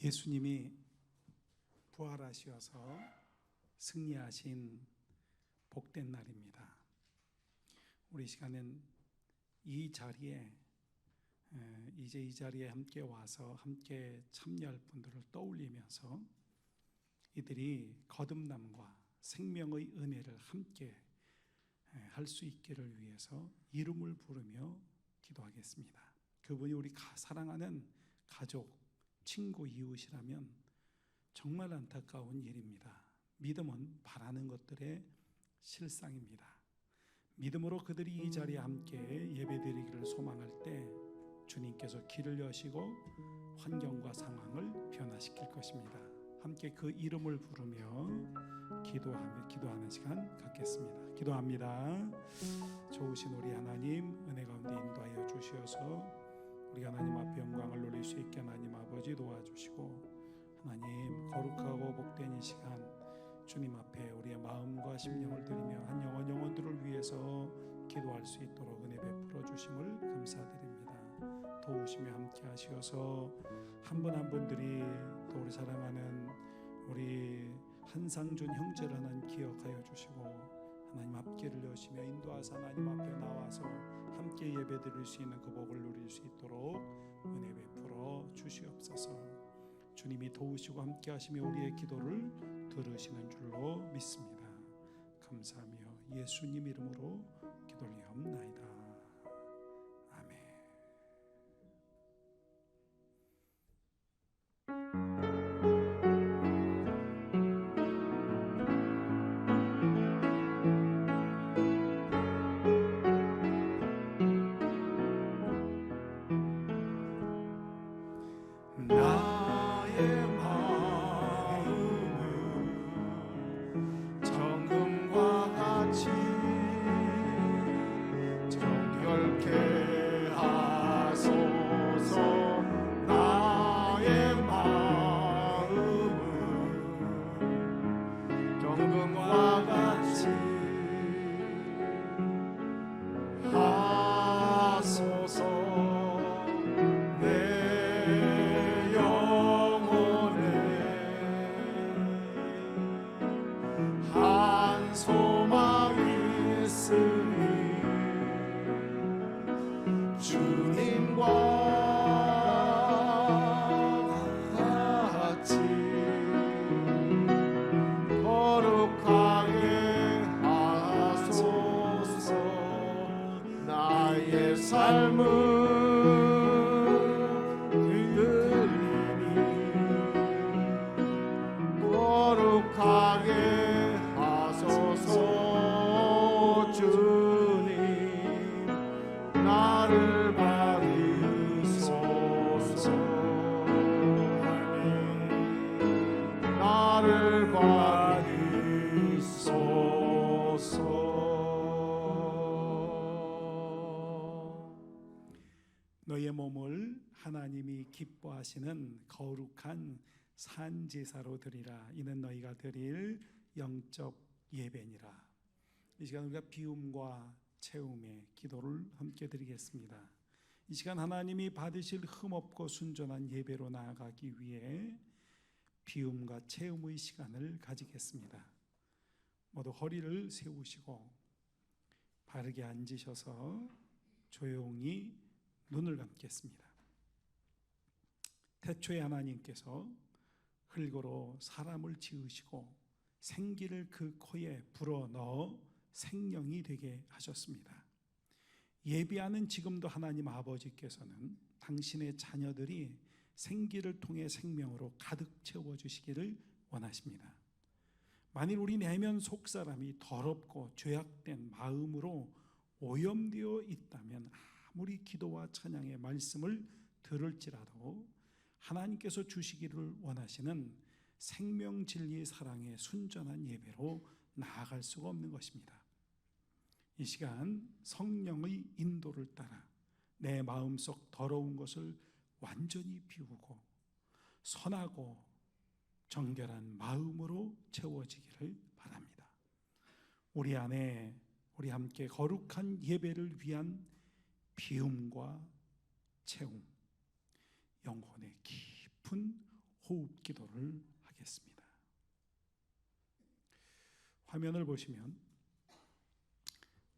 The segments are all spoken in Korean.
예수님이 부활하셔서 승리하신 복된 날입니다. 우리 시간엔 이 자리에 함께 와서 함께 참여할 분들을 떠올리면서 이들이 거듭남과 생명의 은혜를 함께 할 수 있기를 위해서 이름을 부르며 기도하겠습니다. 그분이 우리 사랑하는 가족, 친구, 이웃이라면 정말 안타까운 일입니다. 믿음은 바라는 것들의 실상입니다. 믿음으로 그들이 이 자리에 함께 예배드리기를 소망할 때 주님께서 길을 여시고 환경과 상황을 변화시킬 것입니다. 함께 그 이름을 부르며 기도하는 시간 갖겠습니다. 기도합니다. 좋으신 우리 하나님, 은혜 가운데 인도하여 주시어서 우리 하나님 앞에 영광을 돌릴 수 있게 하나님 아버지 도와주시고, 하나님 거룩하고 복된 이 시간 주님 앞에 우리의 마음과 심령을 드리며 한 영혼들을 위해서 기도할 수 있도록 은혜 베풀어 주심을 감사드립니다. 도우시며 함께 하시어서 한 분 한 분들이 또 우리 사랑하는 우리 한상준 형제를 하나님 기억하여 주시고, 하나님 앞길을 여시며 인도하사 하나님 앞에 나와서 함께 예배드릴 수 있는 그 복을 누릴 수 있도록 은혜 베풀어 주시옵소서. 주님이 도우시고 함께 하시며 우리의 기도를 들으시는 줄로 믿습니다. 감사하며 예수님 이름으로 기도리옵나이다. 아멘. 나의 마음은 정금과 같이 정결케 하소서. 나의 마음은 정금과 같이 하소서. 주님과 같이 거룩하게 하소서. 나의 삶은 그들이니 거룩하게 하소서. 주님 나를 받으소서. 나를 받으소서. 너의 몸을 하나님이 기뻐하시는 거룩한 산제사로 드리라. 이는 너희가 드릴 영적 예배니라. 이 시간 우리가 비움과 채움의 기도를 함께 드리겠습니다. 이 시간 하나님이 받으실 흠없고 순전한 예배로 나아가기 위해 비움과 채움의 시간을 가지겠습니다. 모두 허리를 세우시고 바르게 앉으셔서 조용히 눈을 감겠습니다. 태초에 하나님께서 흙으로 사람을 지으시고 생기를 그 코에 불어넣어 생명이 되게 하셨습니다. 예비하는 지금도 하나님 아버지께서는 당신의 자녀들이 생기를 통해 생명으로 가득 채워주시기를 원하십니다. 만일 우리 내면 속사람이 더럽고 죄악된 마음으로 오염되어 있다면 아무리 기도와 찬양의 말씀을 들을지라도 하나님께서 주시기를 원하시는 생명, 진리, 사랑의 순전한 예배로 나아갈 수가 없는 것입니다. 이 시간 성령의 인도를 따라 내 마음속 더러운 것을 완전히 비우고 선하고 정결한 마음으로 채워지기를 바랍니다. 우리 안에 우리 함께 거룩한 예배를 위한 비움과 채움, 영혼의 깊은 호흡 기도를 하겠습니다. 화면을 보시면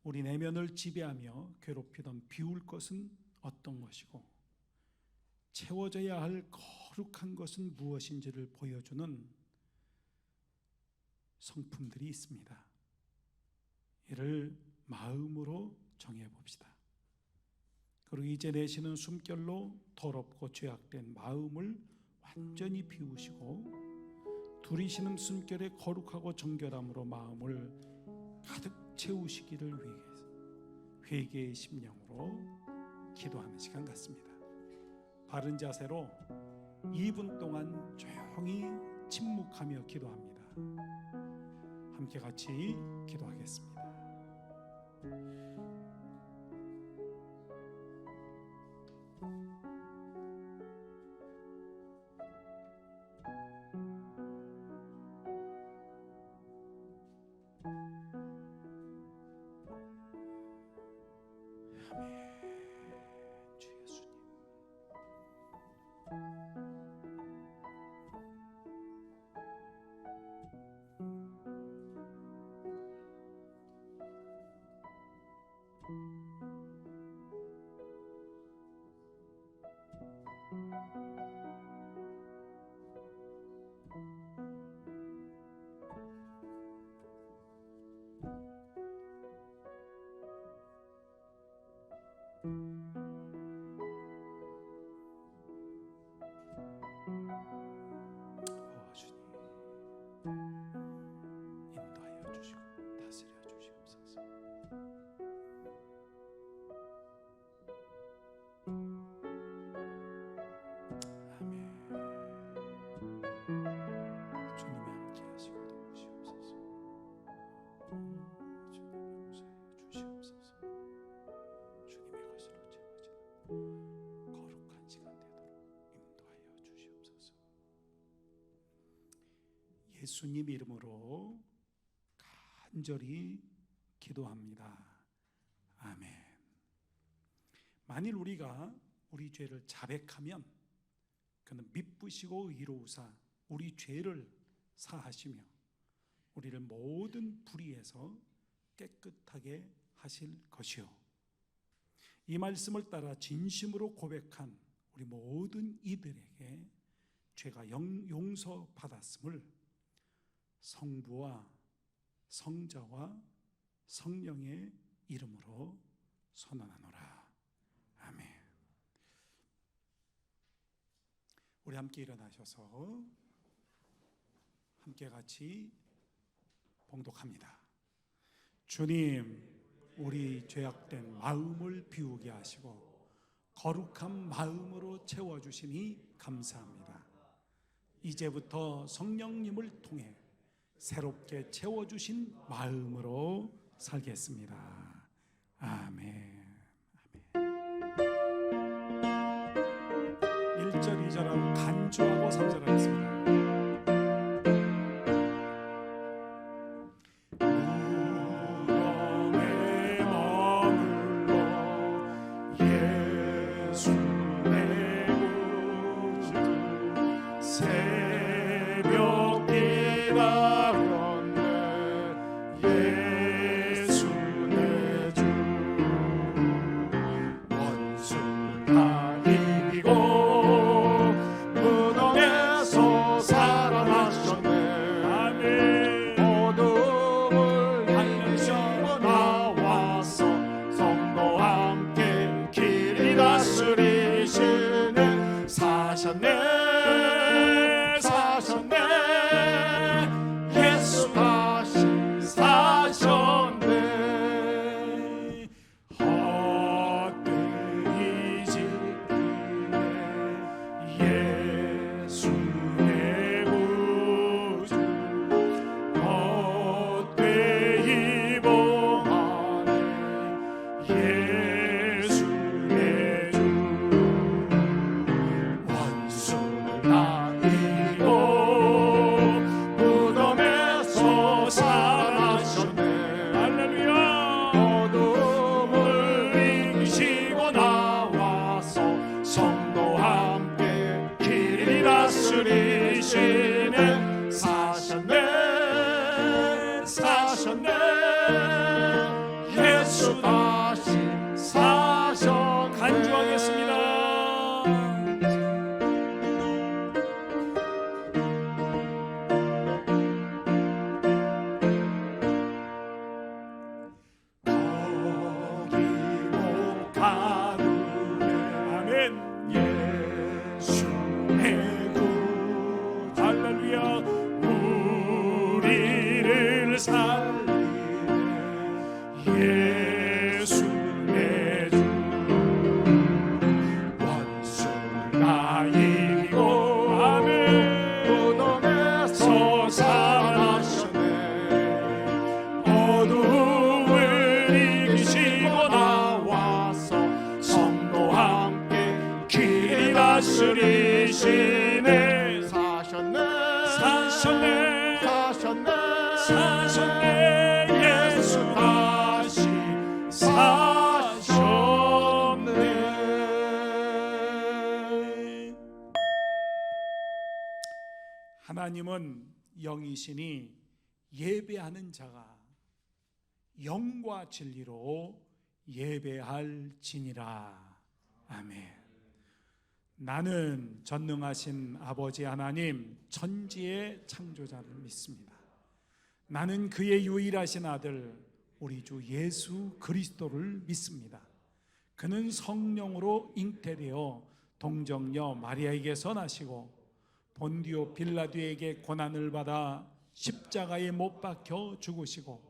우리 내면을 지배하며 괴롭히던 비울 것은 어떤 것이고 채워져야 할 거룩한 것은 무엇인지를 보여주는 성품들이 있습니다. 이를 마음으로 정해봅시다. 그리고 이제 내쉬는 숨결로 더럽고 죄악된 마음을 완전히 비우시고 들이쉬는 숨결에 거룩하고 정결함으로 마음을 가득 채우시기를 위해서 회개의 심령으로 기도하는 시간 같습니다. 바른 자세로 2분 동안 조용히 침묵하며 기도합니다. 함께 같이 기도하겠습니다. 주 예수님, 인도하여 주시고 다스려 주시옵소서. 아멘. 주님이 함께 하시고 도우시옵소서. 주님이 용서해 주시옵소서. 주님의 것으로 채워지는 거룩한 시간 되도록 인도하여 주시옵소서. 예수님 이름으로 간절히 기도합니다. 아멘. 만일 우리가 우리 죄를 자백하면 그는 미쁘시고 의로우사 우리 죄를 사하시며 우리를 모든 불의에서 깨끗하게 하실 것이요, 이 말씀을 따라 진심으로 고백한 우리 모든 이들에게 죄가 용서받았음을 성부와 성자와 성령의 이름으로 선언하노라. 아멘. 우리 함께 일어나셔서 함께 같이 봉독합니다. 주님, 우리 죄악된 마음을 비우게 하시고 거룩한 마음으로 채워주시니 감사합니다. 이제부터 성령님을 통해 새롭게 채워주신 마음으로 살겠습니다. 아멘. 1절 2절하고 간주하고 3절 하겠습니다. 예수리시네. 사셨네 사셨네 사셨네 사셨네. 예수 다시 사셨네. 하나님은 영이시니 예배하는 자가 영과 진리로 예배할지니라. 아멘. 나는 전능하신 아버지 하나님, 천지의 창조자를 믿습니다. 나는 그의 유일하신 아들 우리 주 예수 그리스도를 믿습니다. 그는 성령으로 잉태되어 동정녀 마리아에게서 나시고 본디오 빌라도에게 고난을 받아 십자가에 못 박혀 죽으시고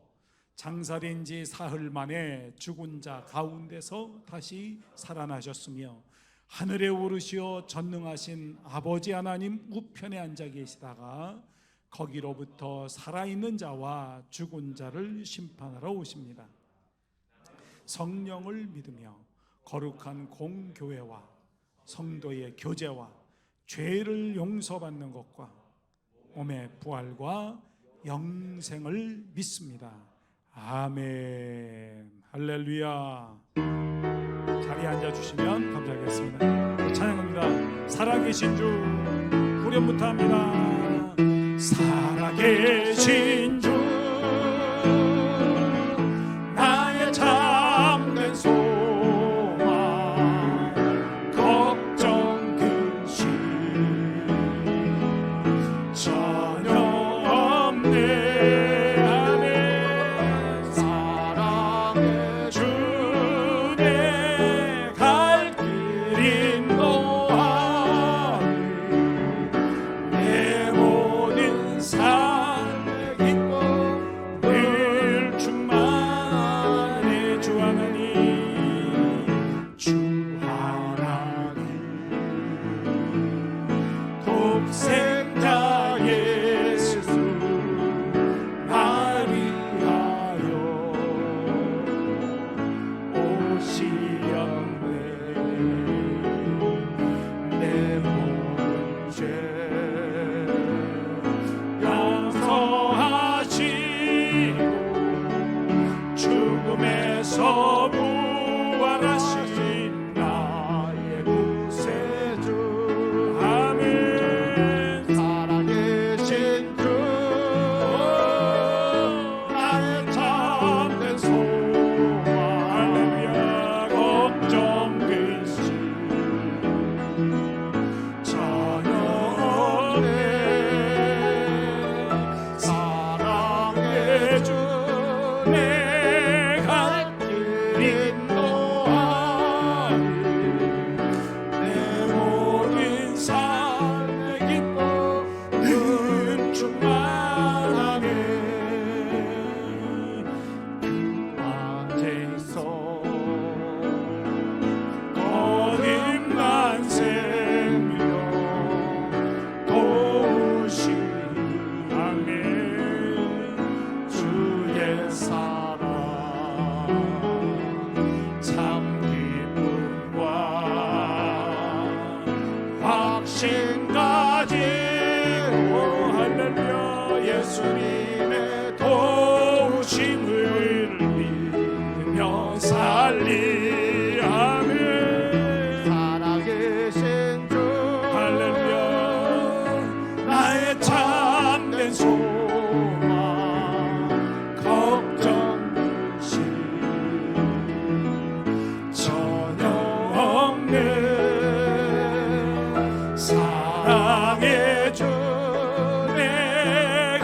장사된 지 사흘 만에 죽은 자 가운데서 다시 살아나셨으며 하늘에 오르시어 전능하신 아버지 하나님 우편에 앉아 계시다가 거기로부터 살아있는 자와 죽은 자를 심판하러 오십니다. 성령을 믿으며 거룩한 공교회와 성도의 교제와 죄를 용서받는 것과 몸의 부활과 영생을 믿습니다. 아멘. 할렐루야. 자리에 앉아주시면 감사하겠습니다. 찬양합니다. 살아계신 주 후렴부터 합니다. 살아계신 주 나의 참된 소망 걱정 근심 전혀 없네. 죽음에서 부활하신 나의 구세주. 아멘. 살아계신 주 나의 참된 소망. 할렐루야. 걱정 근심 전혀 없네. 사랑의 주 예수님의 도우심을 믿으며 살리. 아멘. 살아계신 주 할렐루야. 나의 참된 소망 걱정 근심 전혀 없네. 사랑의 주 내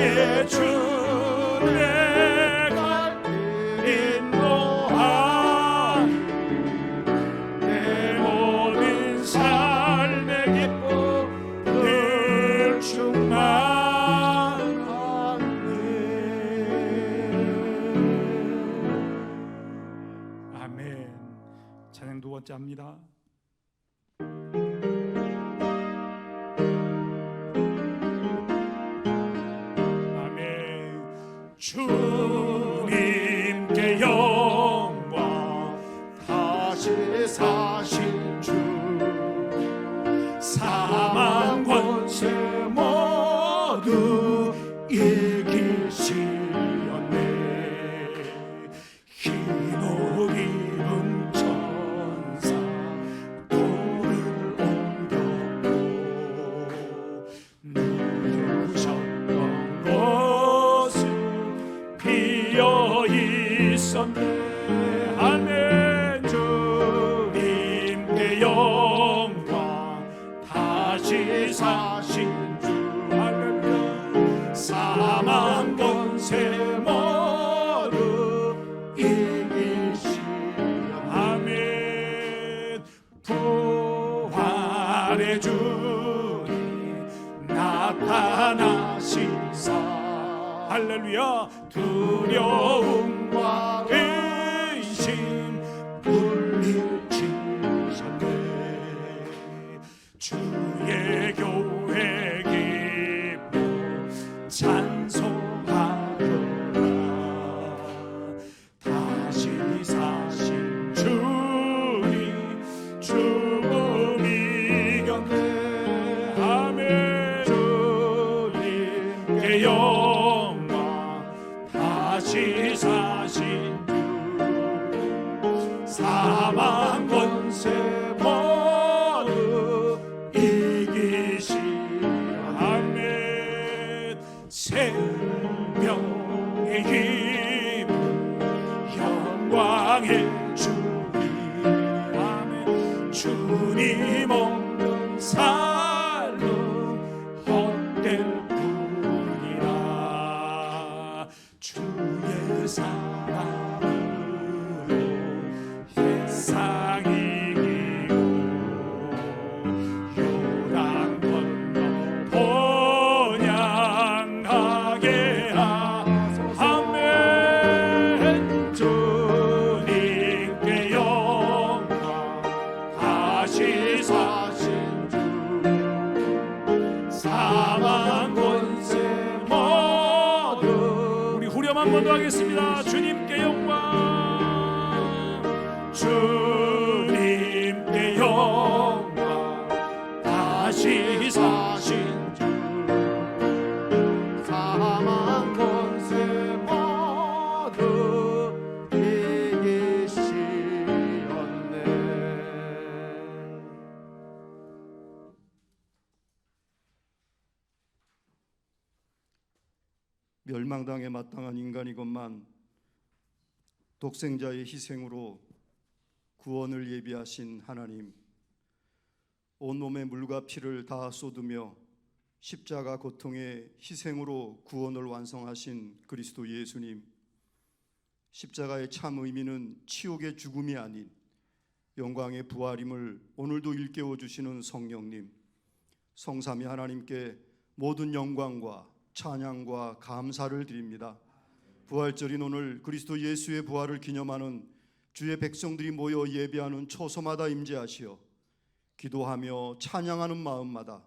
내 주 내가 인도하리 내 모든 삶의 기쁨 늘 충만하네. 아멘. 찬양 두 번째 합니다. 주님께 영광 다시 사신 주 사망 권세 모두 이기시었네. 흰 옷 입은 천사 돌을 옮겼고 누르셨던 곳은 비어 있었네. 아멘. 주님께 영광 다시 사신 주 할렐루야. 사망 권세 모두 이기시었네. 아멘. 부활의 주님 나타나시사 할렐루야. 두려움과 의심 물리치셨네. 주의 교회 기쁨 찬송하노라. 다시 사신 주님 죽음 이겼네. 아멘. 주님께 영광 다시 사신 주 사망 권세 모두 이기시오. 아멘. 생명의 힘 영광의 주님. 아멘. 주님 없는 삶은 헛될 뿐이라. 주의 사랑으로 세상 이기고 요단 건너 번양하게 하소서. 아멘. 주님께 영광 다시 사신 주 사망 권세 모두 우리 후렴 한 번 더 하겠습니다. 주님께 영광 주님께 영광 다시 사신 주 사망 권세 모두 이기시었네. 멸망당에 마땅한 인간이건만 독생자의 희생으로 구원을 예비하신 하나님, 온몸의 물과 피를 다 쏟으며 십자가 고통의 희생으로 구원을 완성하신 그리스도 예수님, 십자가의 참 의미는 치욕의 죽음이 아닌 영광의 부활임을 오늘도 일깨워 주시는 성령님, 성삼위 하나님께 모든 영광과 찬양과 감사를 드립니다. 부활절인 오늘 그리스도 예수의 부활을 기념하는 주의 백성들이 모여 예배하는 초소마다 임재하시어 기도하며 찬양하는 마음마다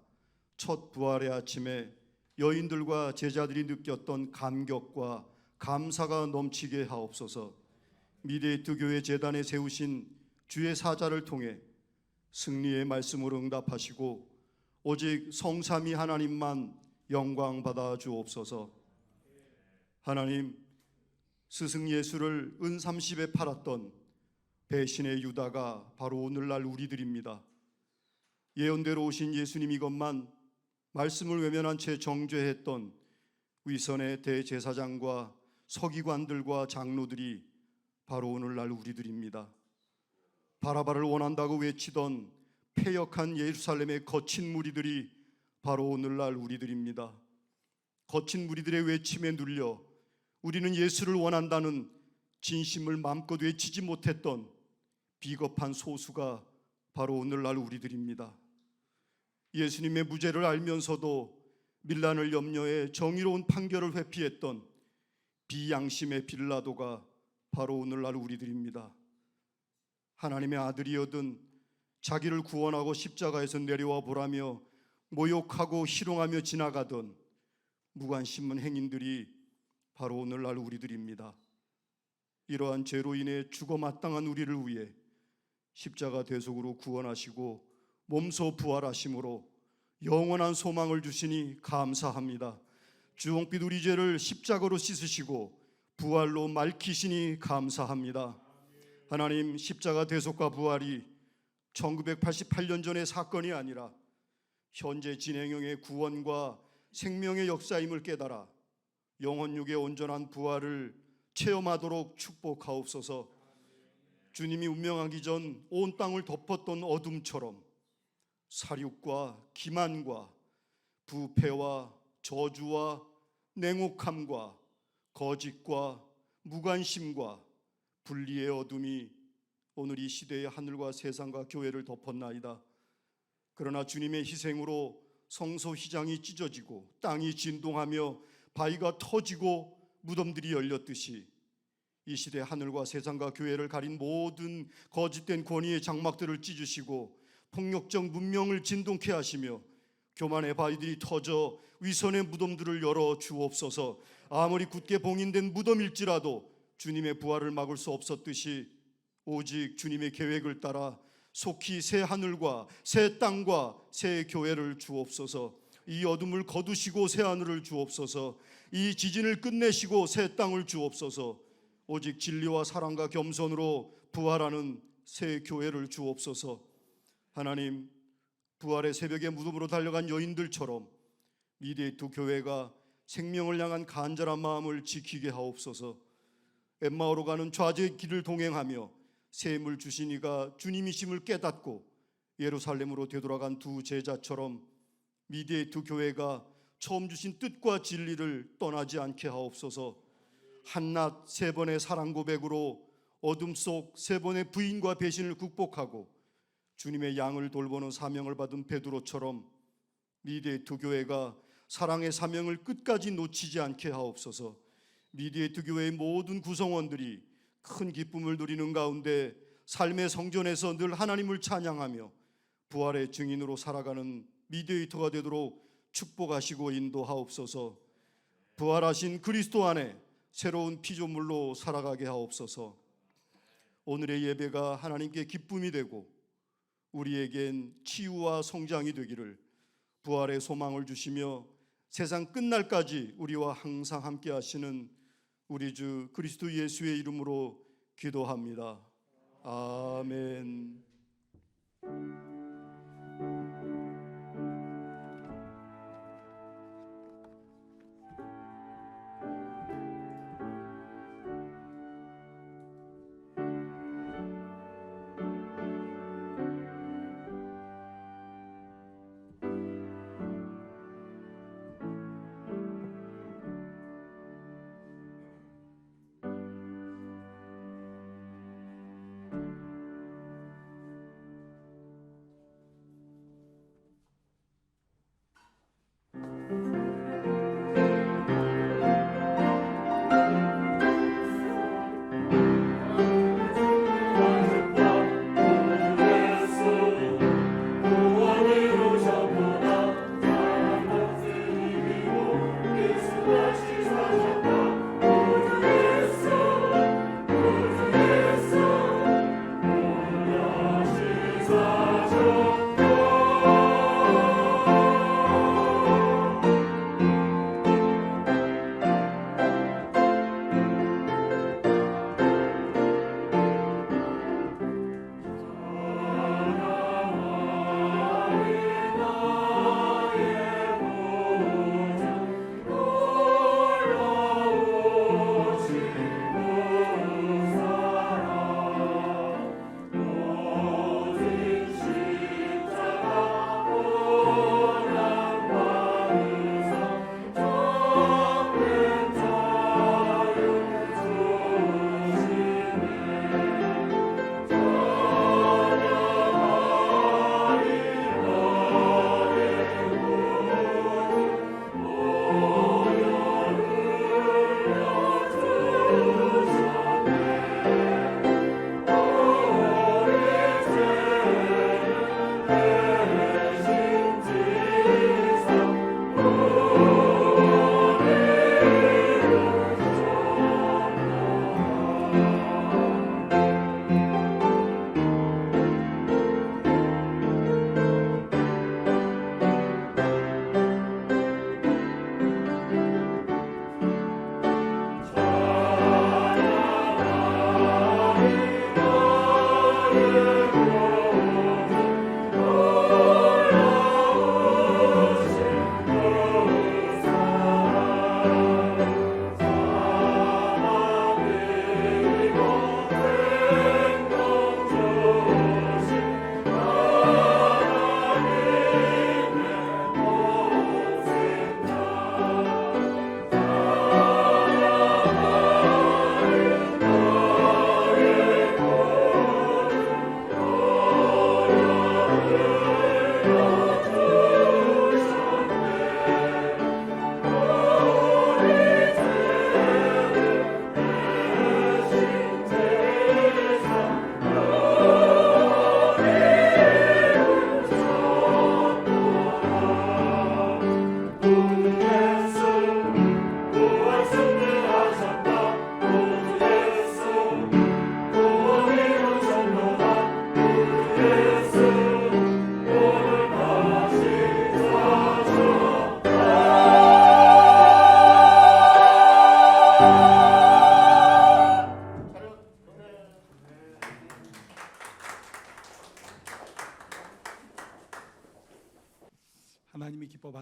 첫 부활의 아침에 여인들과 제자들이 느꼈던 감격과 감사가 넘치게 하옵소서. 미래의 두교회 재단에 세우신 주의 사자를 통해 승리의 말씀으로 응답하시고 오직 성삼위 하나님만 영광 받아 주옵소서. 하나님, 스승 예수를 은 30에 팔았던 배신의 유다가 바로 오늘날 우리들입니다. 예언대로 오신 예수님 이것만 말씀을 외면한 채 정죄했던 위선의 대제사장과 서기관들과 장로들이 바로 오늘날 우리들입니다. 바라바를 원한다고 외치던 패역한 예루살렘의 거친 무리들이 바로 오늘날 우리들입니다. 거친 무리들의 외침에 눌려 우리는 예수를 원한다는 진심을 마음껏 외치지 못했던 비겁한 소수가 바로 오늘날 우리들입니다. 예수님의 무죄를 알면서도 밀란을 염려해 정의로운 판결을 회피했던 비양심의 빌라도가 바로 오늘날 우리들입니다. 하나님의 아들이어든 자기를 구원하고 십자가에서 내려와 보라며 모욕하고 희롱하며 지나가던 무관심한 행인들이 바로 오늘날 우리들입니다. 이러한 죄로 인해 죽어 마땅한 우리를 위해 십자가 대속으로 구원하시고 몸소 부활하심으로 영원한 소망을 주시니 감사합니다. 주홍빛 우리 죄를 십자가로 씻으시고 부활로 맑히시니 감사합니다. 하나님, 십자가 대속과 부활이 1988년 전의 사건이 아니라 현재 진행형의 구원과 생명의 역사임을 깨달아 영혼육의 온전한 부활을 체험하도록 축복하옵소서. 주님이 운명하기 전 온 땅을 덮었던 어둠처럼 사륙과 기만과 부패와 저주와 냉혹함과 거짓과 무관심과 분리의 어둠이 오늘 이 시대의 하늘과 세상과 교회를 덮었나이다. 그러나 주님의 희생으로 성소 휘장이 찢어지고 땅이 진동하며 바위가 터지고 무덤들이 열렸듯이 이 시대 하늘과 세상과 교회를 가린 모든 거짓된 권위의 장막들을 찢으시고 폭력적 문명을 진동케 하시며 교만의 바위들이 터져 위선의 무덤들을 열어 주옵소서. 아무리 굳게 봉인된 무덤일지라도 주님의 부활을 막을 수 없었듯이 오직 주님의 계획을 따라 속히 새 하늘과 새 땅과 새 교회를 주옵소서. 이 어둠을 거두시고 새 하늘을 주옵소서. 이 지진을 끝내시고 새 땅을 주옵소서. 오직 진리와 사랑과 겸손으로 부활하는 새 교회를 주옵소서. 하나님, 부활의 새벽에 무덤으로 달려간 여인들처럼 미디에이터 교회가 생명을 향한 간절한 마음을 지키게 하옵소서. 엠마오로 가는 좌제의 길을 동행하며 샘을 주신 이가 주님이심을 깨닫고 예루살렘으로 되돌아간 두 제자처럼 미디에이터 교회가 처음 주신 뜻과 진리를 떠나지 않게 하옵소서. 한낮 세 번의 사랑 고백으로 어둠 속 세 번의 부인과 배신을 극복하고 주님의 양을 돌보는 사명을 받은 베드로처럼 미디에이터 교회가 사랑의 사명을 끝까지 놓치지 않게 하옵소서. 미디에이터 교회의 모든 구성원들이 큰 기쁨을 누리는 가운데 삶의 성전에서 늘 하나님을 찬양하며 부활의 증인으로 살아가는 미디에이터가 되도록 축복하시고 인도하옵소서. 부활하신 그리스도 안에 새로운 피조물로 살아가게 하옵소서. 오늘의 예배가 하나님께 기쁨이 되고 우리에겐 치유와 성장이 되기를, 부활의 소망을 주시며 세상 끝날까지 우리와 항상 함께 하시는 우리 주 그리스도 예수의 이름으로 기도합니다. 아멘.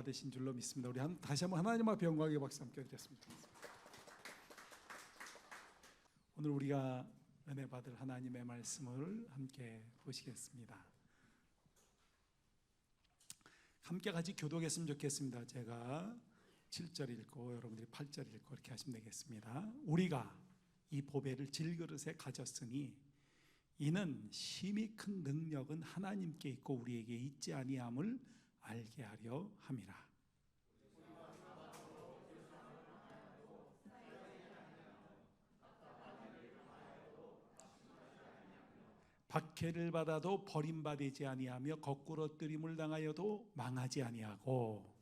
받으신 줄로 믿습니다. 우리 다시 한번 하나님 앞에 영광의 박수 함께 드렸습니다. 오늘 우리가 은혜 받을 하나님의 말씀을 함께 보시겠습니다. 함께 같이 교독했으면 좋겠습니다. 제가 7절 읽고 여러분들이 8절 읽고 이렇게 하시면 되겠습니다. 우리가 이 보배를 질그릇에 가졌으니 이는 심히 큰 능력은 하나님께 있고 우리에게 있지 아니함을 알게 하려 함이라. 박해를 받아도 버림받지 아니하며 거꾸로 뜨림을 당하여도 망하지 아니하고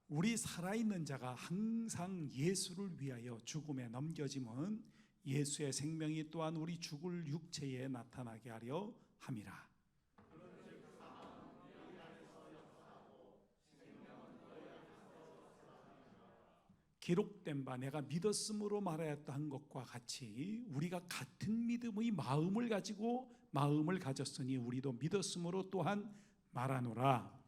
우리 살아있는 자가 항상 예수를 위하여 죽음에 넘겨짐은 예수의 생명이 또한 우리 죽을 육체에 나타나게 하려 함이라. 기록된 바 내가 믿었으므로 말하였다 한 것과 같이 우리가 같은 믿음의 마음을 가지고 마음을 가졌으니 우리도 믿었으므로 또한 말하노라.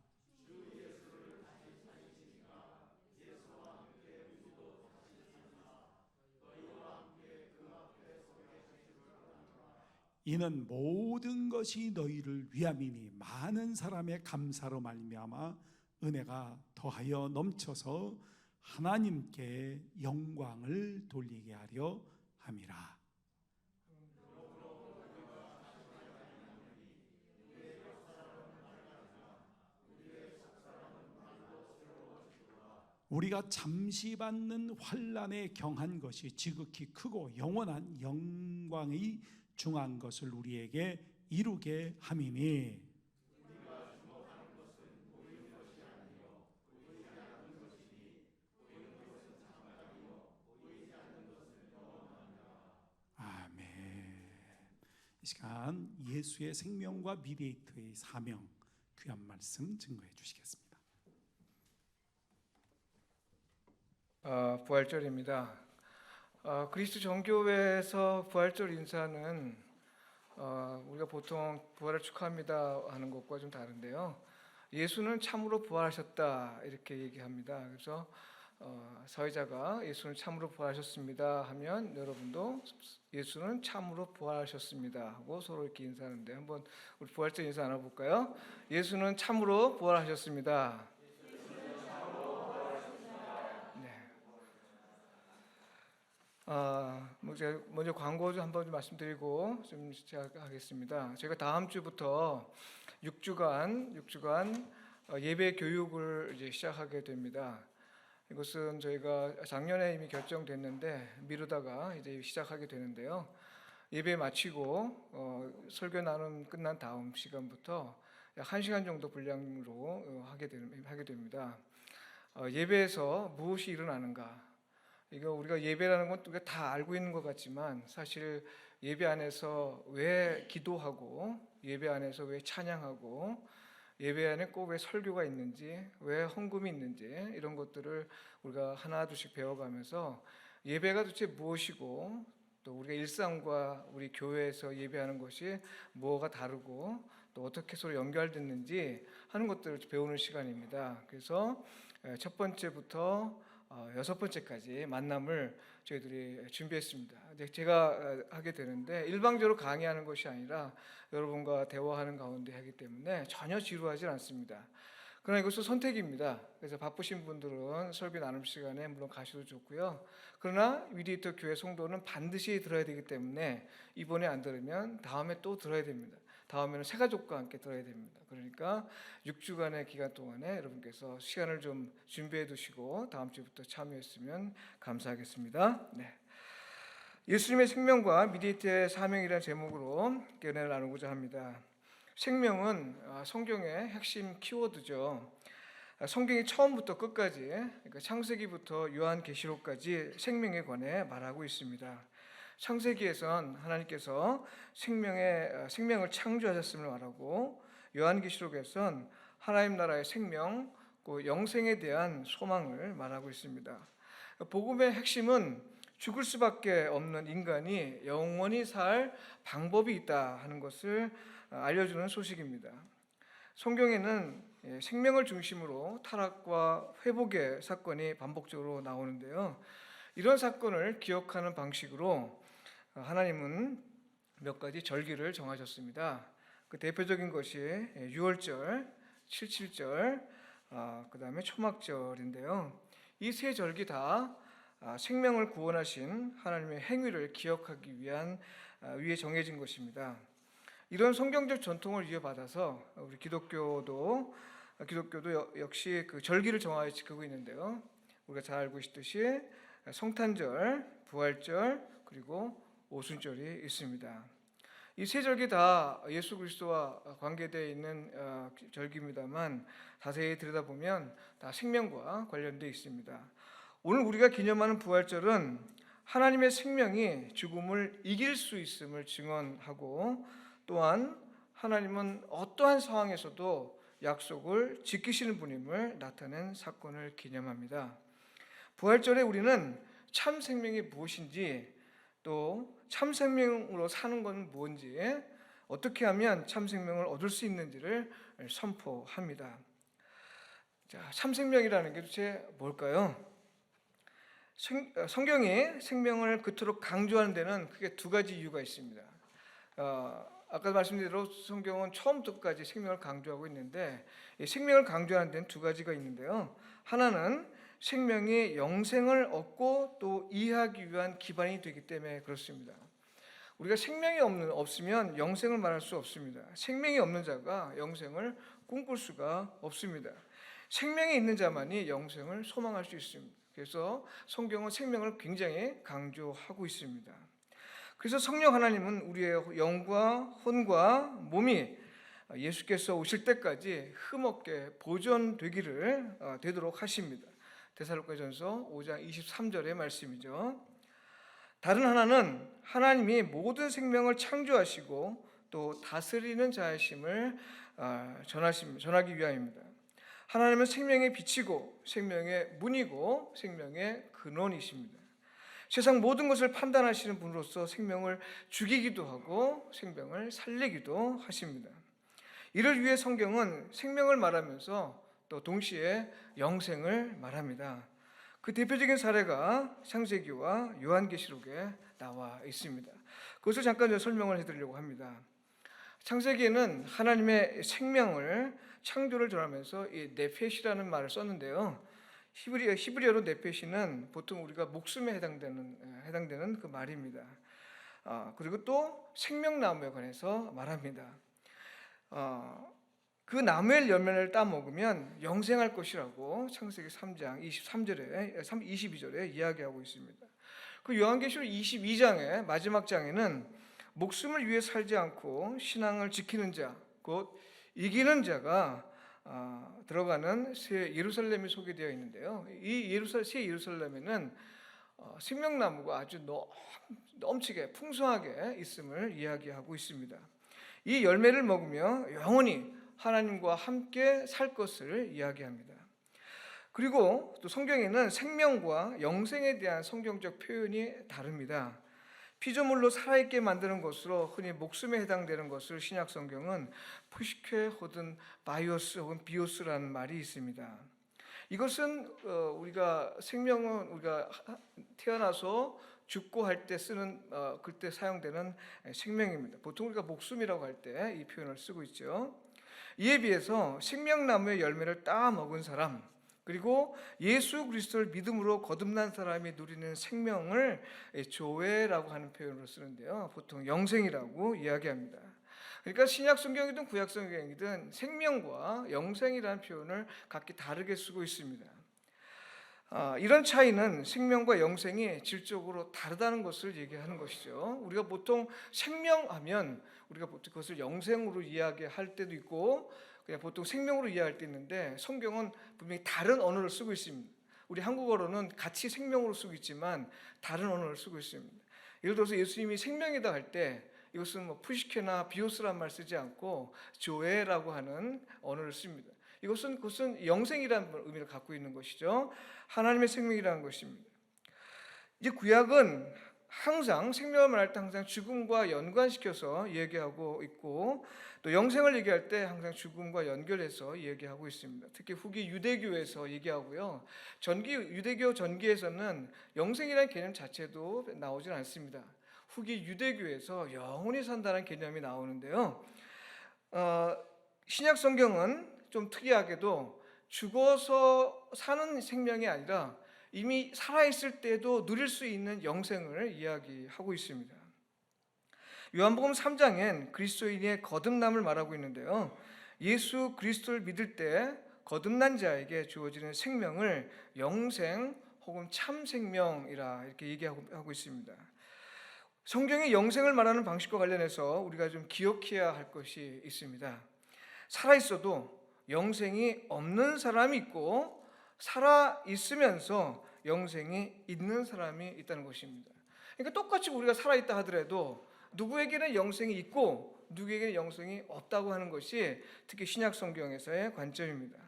이는 모든 것이 너희를 위함이니 많은 사람의 감사로 말미암아 은혜가 더하여 넘쳐서 하나님께 영광을 돌리게 하려 함이라. 우리가 잠시 받는 환난에 경한 것이 지극히 크고 영원한 영광이 중한 것을 우리에게 이루게 함이니 아멘. 이 시간 예수의 생명과 미디에이터의 사명 귀한 말씀 증거해 주시겠습니다. 부활절입니다. 그리스도 정교회에서 부활절 인사는 우리가 보통 부활을 축하합니다 하는 것과 좀 다른데요. 예수는 참으로 부활하셨다 이렇게 얘기합니다. 그래서 사회자가 예수는 참으로 부활하셨습니다 하면 여러분도 예수는 참으로 부활하셨습니다 하고 서로 이렇게 인사하는데 한번 우리 부활절 인사 나눠볼까요? 예수는 참으로 부활하셨습니다. 제가 먼저 광고 좀 한번 말씀드리고 좀 시작하겠습니다. 저희가 다음 주부터 6주간 예배 교육을 이제 시작하게 됩니다. 이것은 저희가 작년에 이미 결정됐는데 미루다가 이제 시작하게 되는데요. 예배 마치고 설교 나눔 끝난 다음 시간부터 약 1시간 정도 분량으로 하게 됩니다. 예배에서 무엇이 일어나는가? 이거 우리가 예배라는 건 우리가 다 알고 있는 것 같지만 사실 예배 안에서 왜 기도하고 예배 안에서 왜 찬양하고 예배 안에 꼭 왜 설교가 있는지 왜 헌금이 있는지 이런 것들을 우리가 하나둘씩 배워가면서 예배가 도대체 무엇이고 또 우리가 일상과 우리 교회에서 예배하는 것이 뭐가 다르고 또 어떻게 서로 연결됐는지 하는 것들을 배우는 시간입니다. 그래서 첫 번째부터 6번째까지 만남을 저희들이 준비했습니다. 제가 하게 되는데 일방적으로 강의하는 것이 아니라 여러분과 대화하는 가운데 하기 때문에 전혀 지루하지 않습니다. 그러나 이것은 선택입니다. 그래서 바쁘신 분들은 설교 나눔 시간에 물론 가셔도 좋고요. 그러나 위디에이터 교회 성도는 반드시 들어야 되기 때문에 이번에 안 들으면 다음에 또 들어야 됩니다. 다음에는 새 가족과 함께 들어야 됩니다. 그러니까 6주간의 기간 동안에 여러분께서 시간을 좀 준비해 두시고 다음 주부터 참여했으면 감사하겠습니다. 네. 예수님의 생명과 미디에이터의 사명이라는 제목으로 은혜를 나누고자 합니다. 생명은 성경의 핵심 키워드죠. 성경이 처음부터 끝까지 그러니까 창세기부터 요한계시록까지 생명에 관해 말하고 있습니다. 창세기에선 하나님께서 생명을 창조하셨음을 말하고 요한계시록에선 하나님 나라의 생명, 그 영생에 대한 소망을 말하고 있습니다. 복음의 핵심은 죽을 수밖에 없는 인간이 영원히 살 방법이 있다 하는 것을 알려주는 소식입니다. 성경에는 생명을 중심으로 타락과 회복의 사건이 반복적으로 나오는데요. 이런 사건을 기억하는 방식으로 하나님은 몇 가지 절기를 정하셨습니다. 그 대표적인 것이 유월절, 칠칠절, 그 다음에 초막절인데요. 이 세 절기 다 생명을 구원하신 하나님의 행위를 기억하기 위해 정해진 것입니다. 이런 성경적 전통을 이어받아서 우리 기독교도 역시 그 절기를 정하여 지키고 있는데요. 우리가 잘 알고 있듯이 성탄절, 부활절, 그리고 오순절이 있습니다. 이 세 절기 다 예수 그리스도와 관계되어 있는 절기입니다만 자세히 들여다보면 다 생명과 관련되어 있습니다. 오늘 우리가 기념하는 부활절은 하나님의 생명이 죽음을 이길 수 있음을 증언하고, 또한 하나님은 어떠한 상황에서도 약속을 지키시는 분임을 나타낸 사건을 기념합니다. 부활절에 우리는 참 생명이 무엇인지, 또 참 생명으로 사는 건 뭔지, 어떻게 하면 참 생명을 얻을 수 있는지를 선포합니다. 자, 참 생명이라는 게 도대체 뭘까요? 성경이 생명을 그토록 강조하는 데는 크게 두 가지 이유가 있습니다. 아까 말씀드린 대로 성경은 처음부터 끝까지 생명을 강조하고 있는데, 이 생명을 강조하는 데는 두 가지가 있는데요. 하나는 생명이 영생을 얻고 또 이해하기 위한 기반이 되기 때문에 그렇습니다. 우리가 생명이 없으면 영생을 말할 수 없습니다. 생명이 없는 자가 영생을 꿈꿀 수가 없습니다. 생명이 있는 자만이 영생을 소망할 수 있습니다. 그래서 성경은 생명을 굉장히 강조하고 있습니다. 그래서 성령 하나님은 우리의 영과 혼과 몸이 예수께서 오실 때까지 흠없게 보존되도록 하십니다. 데살로니가전서 5장 23절의 말씀이죠. 다른 하나는 하나님이 모든 생명을 창조하시고 또 다스리는 자이심을 전하기 위함입니다. 하나님은 생명의 빛이고 생명의 문이고 생명의 근원이십니다. 세상 모든 것을 판단하시는 분으로서 생명을 죽이기도 하고 생명을 살리기도 하십니다. 이를 위해 성경은 생명을 말하면서 또 동시에 영생을 말합니다. 그 대표적인 사례가 창세기와 요한계시록에 나와 있습니다. 그것을 잠깐 설명을 해드리려고 합니다. 창세기에는 하나님의 생명을 창조를 전하면서 이 네펫이라는 말을 썼는데요. 히브리어로 네펫은 보통 우리가 목숨에 해당되는 그 말입니다. 그리고 또 생명나무에 관해서 말합니다. 그 나무의 열매를 따 먹으면 영생할 것이라고 창세기 3장 22절에 이야기하고 있습니다. 그 요한계시록 22장의 마지막 장에는 목숨을 위해 살지 않고 신앙을 지키는 자, 곧 이기는 자가 들어가는 새 예루살렘이 소개되어 있는데요. 이 새 예루살렘에는 생명나무가 아주 넘치게 풍성하게 있음을 이야기하고 있습니다. 이 열매를 먹으며 영원히 하나님과 함께 살 것을 이야기합니다. 그리고 또 성경에는 생명과 영생에 대한 성경적 표현이 다릅니다. 피조물로 살아있게 만드는 것으로 흔히 목숨에 해당되는 것을 신약 성경은 푸시케 혹은 바이오스 혹은 비오스라는 말이 있습니다. 이것은 생명은 우리가 태어나서 죽고 할 때 쓰는 그때 사용되는 생명입니다. 보통 우리가 목숨이라고 할 때 이 표현을 쓰고 있죠. 이에 비해서 생명나무의 열매를 따 먹은 사람, 그리고 예수 그리스도를 믿음으로 거듭난 사람이 누리는 생명을 조회라고 하는 표현으로 쓰는데요. 보통 영생이라고 이야기합니다. 그러니까 신약 성경이든 구약 성경이든 생명과 영생이라는 표현을 각기 다르게 쓰고 있습니다. 이런 차이는 생명과 영생이 질적으로 다르다는 것을 얘기하는 것이죠. 우리가 보통 생명하면 우리가 보통 그것을 영생으로 이야기할 때도 있고 그냥 보통 생명으로 이해할 때 있는데, 성경은 분명히 다른 언어를 쓰고 있습니다. 우리 한국어로는 같이 생명으로 쓰고 있지만 다른 언어를 쓰고 있습니다. 예를 들어서 예수님이 생명이다 할 때 이것은 푸시케나 비오스란 말 쓰지 않고 조에라고 하는 언어를 씁니다. 그것은 영생이라는 의미를 갖고 있는 것이죠. 하나님의 생명이라는 것입니다. 이제 구약은 항상 생명을 말할 때 항상 죽음과 연관시켜서 얘기하고 있고, 또 영생을 얘기할 때 항상 죽음과 연결해서 얘기하고 있습니다. 특히 후기 유대교에서 얘기하고요. 유대교 전기에서는 영생이라는 개념 자체도 나오진 않습니다. 후기 유대교에서 영원히 산다는 개념이 나오는데요. 신약 성경은 좀 특이하게도 죽어서 사는 생명이 아니라 이미 살아있을 때도 누릴 수 있는 영생을 이야기하고 있습니다. 요한복음 3장엔 그리스도인의 거듭남을 말하고 있는데요. 예수 그리스도를 믿을 때 거듭난 자에게 주어지는 생명을 영생 혹은 참 생명이라 이렇게 얘기하고 있습니다. 성경이 영생을 말하는 방식과 관련해서 우리가 좀 기억해야 할 것이 있습니다. 살아있어도 영생이 없는 사람이 있고, 살아있으면서 영생이 있는 사람이 있다는 것입니다. 그러니까 똑같이 우리가 살아있다 하더라도 누구에게는 영생이 있고 누구에게는 영생이 없다고 하는 것이 특히 신약 성경에서의 관점입니다.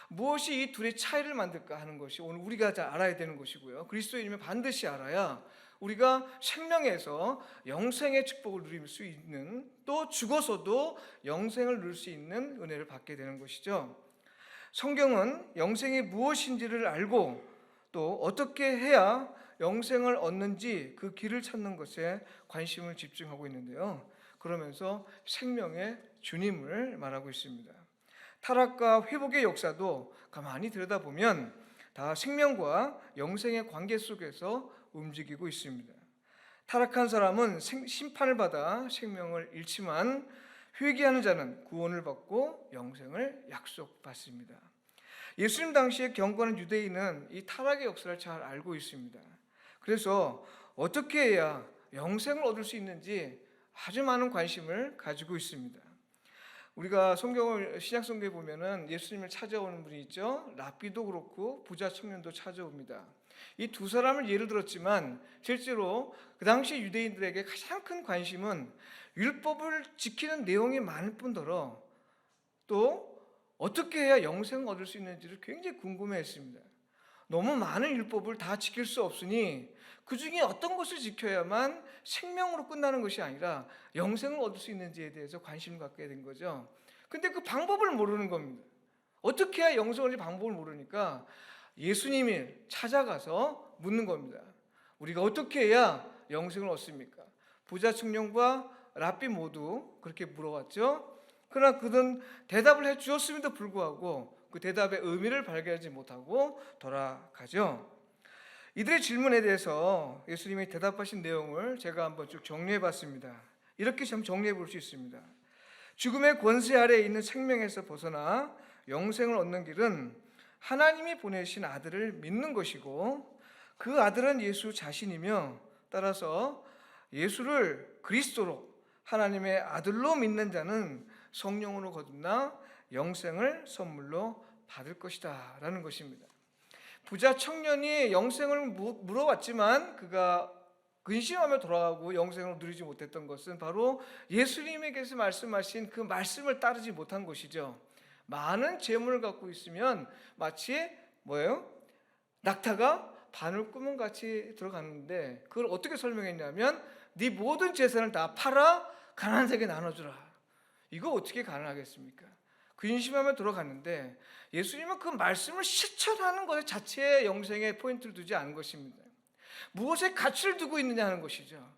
무엇이 이 둘의 차이를 만들까 하는 것이 오늘 우리가 잘 알아야 되는 것이고요. 그리스도인이면 반드시 알아야 우리가 생명에서 영생의 축복을 누릴 수 있는, 또 죽어서도 영생을 누릴 수 있는 은혜를 받게 되는 것이죠. 성경은 영생이 무엇인지를 알고 또 어떻게 해야 영생을 얻는지 그 길을 찾는 것에 관심을 집중하고 있는데요. 그러면서 생명의 주님을 말하고 있습니다. 타락과 회복의 역사도 가만히 들여다보면 다 생명과 영생의 관계 속에서 움직이고 있습니다. 타락한 사람은 심판을 받아 생명을 잃지만 회개하는 자는 구원을 받고 영생을 약속받습니다. 예수님 당시에 경건한 유대인은 이 타락의 역사를 잘 알고 있습니다. 그래서 어떻게 해야 영생을 얻을 수 있는지 아주 많은 관심을 가지고 있습니다. 우리가 신약 성경에 보면은 예수님을 찾아오는 분이 있죠. 랍비도 그렇고 부자 청년도 찾아옵니다. 이 두 사람을 예를 들었지만 실제로 그 당시 유대인들에게 가장 큰 관심은 율법을 지키는 내용이 많을 뿐더러 또 어떻게 해야 영생을 얻을 수 있는지를 굉장히 궁금해했습니다. 너무 많은 율법을 다 지킬 수 없으니 그 중에 어떤 것을 지켜야만 생명으로 끝나는 것이 아니라 영생을 얻을 수 있는지에 대해서 관심을 갖게 된 거죠. 근데 그 방법을 모르는 겁니다. 어떻게 해야 영생을 얻을 방법을 모르니까 예수님이 찾아가서 묻는 겁니다. 우리가 어떻게 해야 영생을 얻습니까? 부자 청년과 랍비 모두 그렇게 물어봤죠. 그러나 그는 대답을 해 주었음에도 불구하고 그 대답의 의미를 발견하지 못하고 돌아가죠. 이들의 질문에 대해서 예수님이 대답하신 내용을 제가 한번 쭉 정리해 봤습니다. 이렇게 좀 정리해 볼 수 있습니다. 죽음의 권세 아래에 있는 생명에서 벗어나 영생을 얻는 길은 하나님이 보내신 아들을 믿는 것이고, 그 아들은 예수 자신이며, 따라서 예수를 그리스도로 하나님의 아들로 믿는 자는 성령으로 거듭나 영생을 선물로 받을 것이다 라는 것입니다. 부자 청년이 영생을 물어봤지만 그가 근심하며 돌아가고 영생을 누리지 못했던 것은 바로 예수님에게서 말씀하신 그 말씀을 따르지 못한 것이죠. 많은 재물을 갖고 있으면 마치 낙타가 바늘구멍 같이 들어갔는데 그걸 어떻게 설명했냐면 네 모든 재산을 다 팔아 가난한 자에게 나눠주라. 이거 어떻게 가능하겠습니까? 근심하며 돌아갔는데 예수님은 그 말씀을 실천하는 것 자체에 영생의 포인트를 두지 않은 것입니다. 무엇에 가치를 두고 있느냐 하는 것이죠.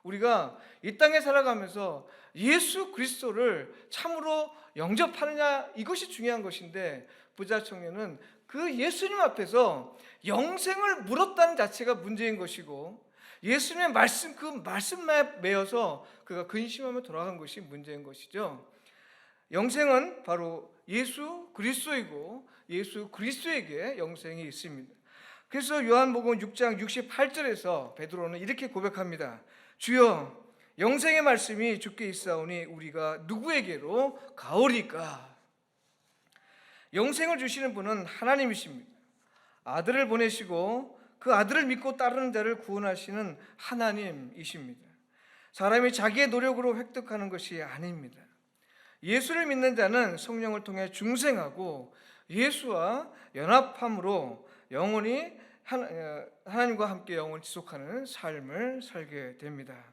우리가 이 땅에 살아가면서 예수 그리스도를 참으로 영접하느냐, 이것이 중요한 것인데 부자 청년은 그 예수님 앞에서 영생을 물었다는 자체가 문제인 것이고 예수님의 말씀, 그 말씀에 매여서 그가 근심하며 돌아간 것이 문제인 것이죠. 영생은 바로 예수 그리스도이고 예수 그리스도에게 영생이 있습니다. 그래서 요한복음 6장 68절에서 베드로는 이렇게 고백합니다. 주여, 영생의 말씀이 주께 있사오니 우리가 누구에게로 가오리까? 영생을 주시는 분은 하나님이십니다. 아들을 보내시고 그 아들을 믿고 따르는 자를 구원하시는 하나님이십니다. 사람이 자기의 노력으로 획득하는 것이 아닙니다. 예수를 믿는 자는 성령을 통해 중생하고 예수와 연합함으로 영원히 하나님과 함께 영원히 지속하는 삶을 살게 됩니다.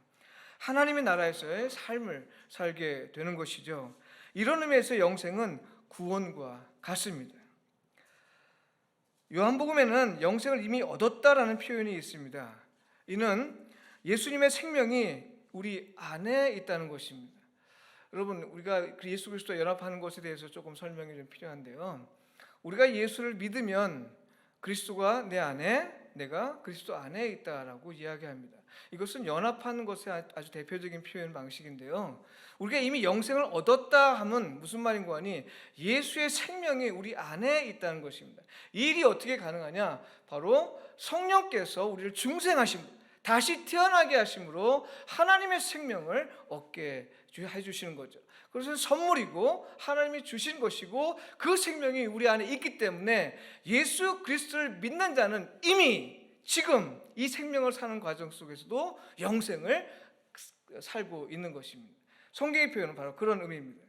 하나님의 나라에서의 삶을 살게 되는 것이죠. 이런 의미에서 영생은 구원과 같습니다. 요한복음에는 영생을 이미 얻었다라는 표현이 있습니다. 이는 예수님의 생명이 우리 안에 있다는 것입니다. 여러분, 우리가 예수 그리스도와 연합하는 것에 대해서 조금 설명이 좀 필요한데요. 우리가 예수를 믿으면 그리스도가 내 안에, 내가 그리스도 안에 있다라고 이야기합니다. 이것은 연합하는 것의 아주 대표적인 표현 방식인데요. 우리가 이미 영생을 얻었다 하면 무슨 말인가 하니 예수의 생명이 우리 안에 있다는 것입니다. 이 일이 어떻게 가능하냐? 바로 성령께서 우리를 중생하심, 다시 태어나게 하심으로 하나님의 생명을 얻게 해주시는 거죠. 그것은 선물이고 하나님이 주신 것이고 그 생명이 우리 안에 있기 때문에 예수 그리스도를 믿는 자는 이미 지금 이 생명을 사는 과정 속에서도 영생을 살고 있는 것입니다. 성경의 표현은 바로 그런 의미입니다.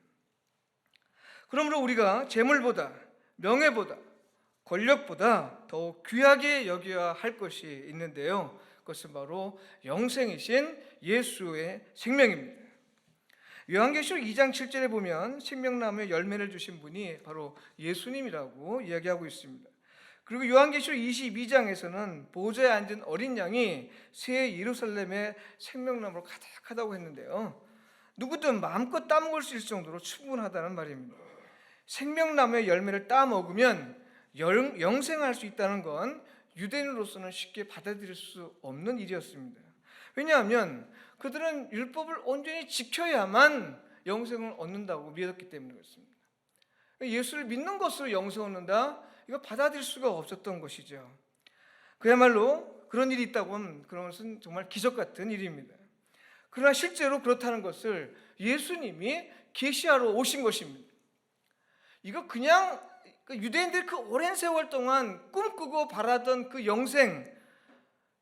그러므로 우리가 재물보다, 명예보다, 권력보다 더욱 귀하게 여겨야 할 것이 있는데요. 그것은 바로 영생이신 예수의 생명입니다. 요한계시록 2장 7절에 보면 생명나무의 열매를 주신 분이 바로 예수님이라고 이야기하고 있습니다. 그리고 요한계시록 22장에서는 보좌에 앉은 어린 양이 새 예루살렘의 생명나무로 가득하다고 했는데요. 누구든 마음껏 따먹을 수 있을 정도로 충분하다는 말입니다. 생명나무의 열매를 따먹으면 영생할 수 있다는 건 유대인으로서는 쉽게 받아들일 수 없는 일이었습니다. 왜냐하면 그들은 율법을 온전히 지켜야만 영생을 얻는다고 믿었기 때문에 그렇습니다. 예수를 믿는 것으로 영생을 얻는다? 이거 받아들일 수가 없었던 것이죠. 그야말로 그런 일이 있다고 하면 그것은 정말 기적 같은 일입니다. 그러나 실제로 그렇다는 것을 예수님이 계시하러 오신 것입니다. 이거 그냥 유대인들이 그 오랜 세월 동안 꿈꾸고 바라던 그 영생,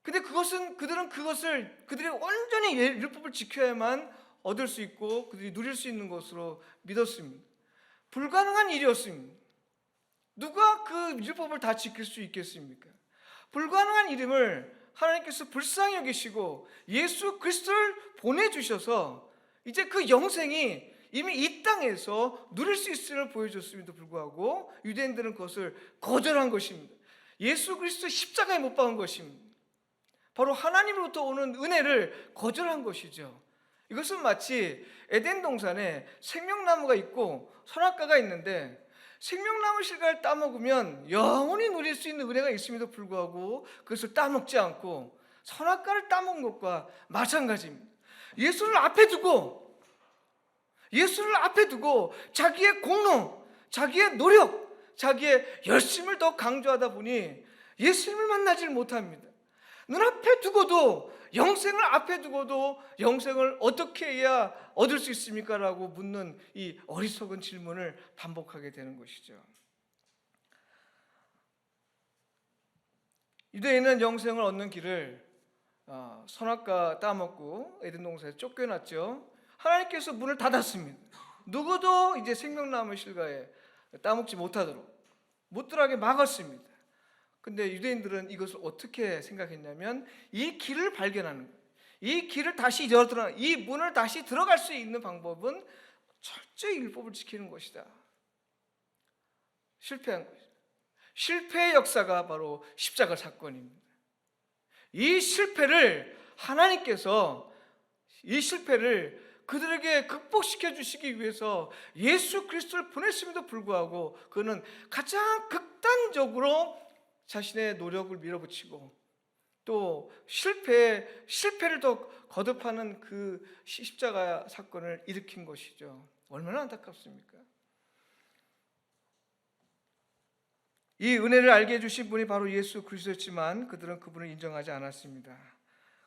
근데 그들은 그들이 온전히 율법을 지켜야만 얻을 수 있고 그들이 누릴 수 있는 것으로 믿었습니다. 불가능한 일이었습니다. 누가 그 율법을 다 지킬 수 있겠습니까? 불가능한 일임을 하나님께서 불쌍히 여기시고 예수 그리스도를 보내주셔서 이제 그 영생이 이미 이 땅에서 누릴 수 있음을 보여줬음에도 불구하고 유대인들은 그것을 거절한 것입니다. 예수 그리스도 십자가에 못 박은 것입니다. 바로 하나님으로부터 오는 은혜를 거절한 것이죠. 이것은 마치 에덴 동산에 생명나무가 있고 선악과가 있는데 생명나무 실과를 따먹으면 영원히 누릴 수 있는 은혜가 있음에도 불구하고 그것을 따먹지 않고 선악과를 따먹은 것과 마찬가지입니다. 예수를 앞에 두고 자기의 공로, 자기의 노력, 자기의 열심을 더 강조하다 보니 예수님을 만나질 못합니다. 눈앞에 두고도 영생을 앞에 두고도 영생을 어떻게 해야 얻을 수 있습니까? 라고 묻는 이 어리석은 질문을 반복하게 되는 것이죠. 유대인은 영생을 얻는 길을 선악과 따먹고 에덴 동산에서 쫓겨났죠. 하나님께서 문을 닫았습니다. 누구도 이제 생명나무 실과에 따먹지 못하도록 못 들어가게 막았습니다. 근데 유대인들은 이것을 어떻게 생각했냐면 이 길을 발견하는 거예요. 이 길을 다시 열어들어 이 문을 다시 들어갈 수 있는 방법은 철저히 율법을 지키는 것이다. 실패한 거죠. 실패의 역사가 바로 십자가 사건입니다. 이 실패를 하나님께서 그들에게 극복시켜 주시기 위해서 예수 그리스도를 보냈음에도 불구하고 그는 가장 극단적으로 자신의 노력을 밀어붙이고 또 실패를 더 거듭하는 그 십자가 사건을 일으킨 것이죠. 얼마나 안타깝습니까? 이 은혜를 알게 해주신 분이 바로 예수 그리스도였지만 그들은 그분을 인정하지 않았습니다.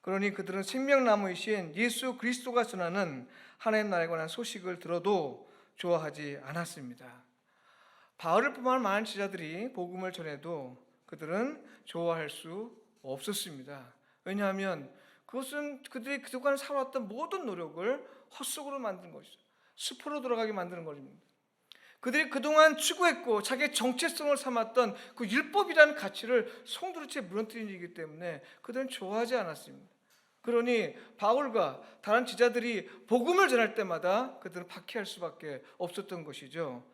그러니 그들은 생명나무이신 예수 그리스도가 전하는 하나님 나라에 관한 소식을 들어도 좋아하지 않았습니다. 바울을 포함한 많은 지자들이 복음을 전해도 그들은 좋아할 수 없었습니다. 왜냐하면 그것은 그들이 그동안 살아왔던 모든 노력을 헛수고로 만든 것이죠. 숲으로 돌아가게 만드는 것입니다. 그들이 그동안 추구했고 자기의 정체성을 삼았던 그 율법이라는 가치를 송두리째 무너뜨린 일이기 때문에 그들은 좋아하지 않았습니다. 그러니 바울과 다른 지자들이 복음을 전할 때마다 그들은 박해할 수밖에 없었던 것이죠.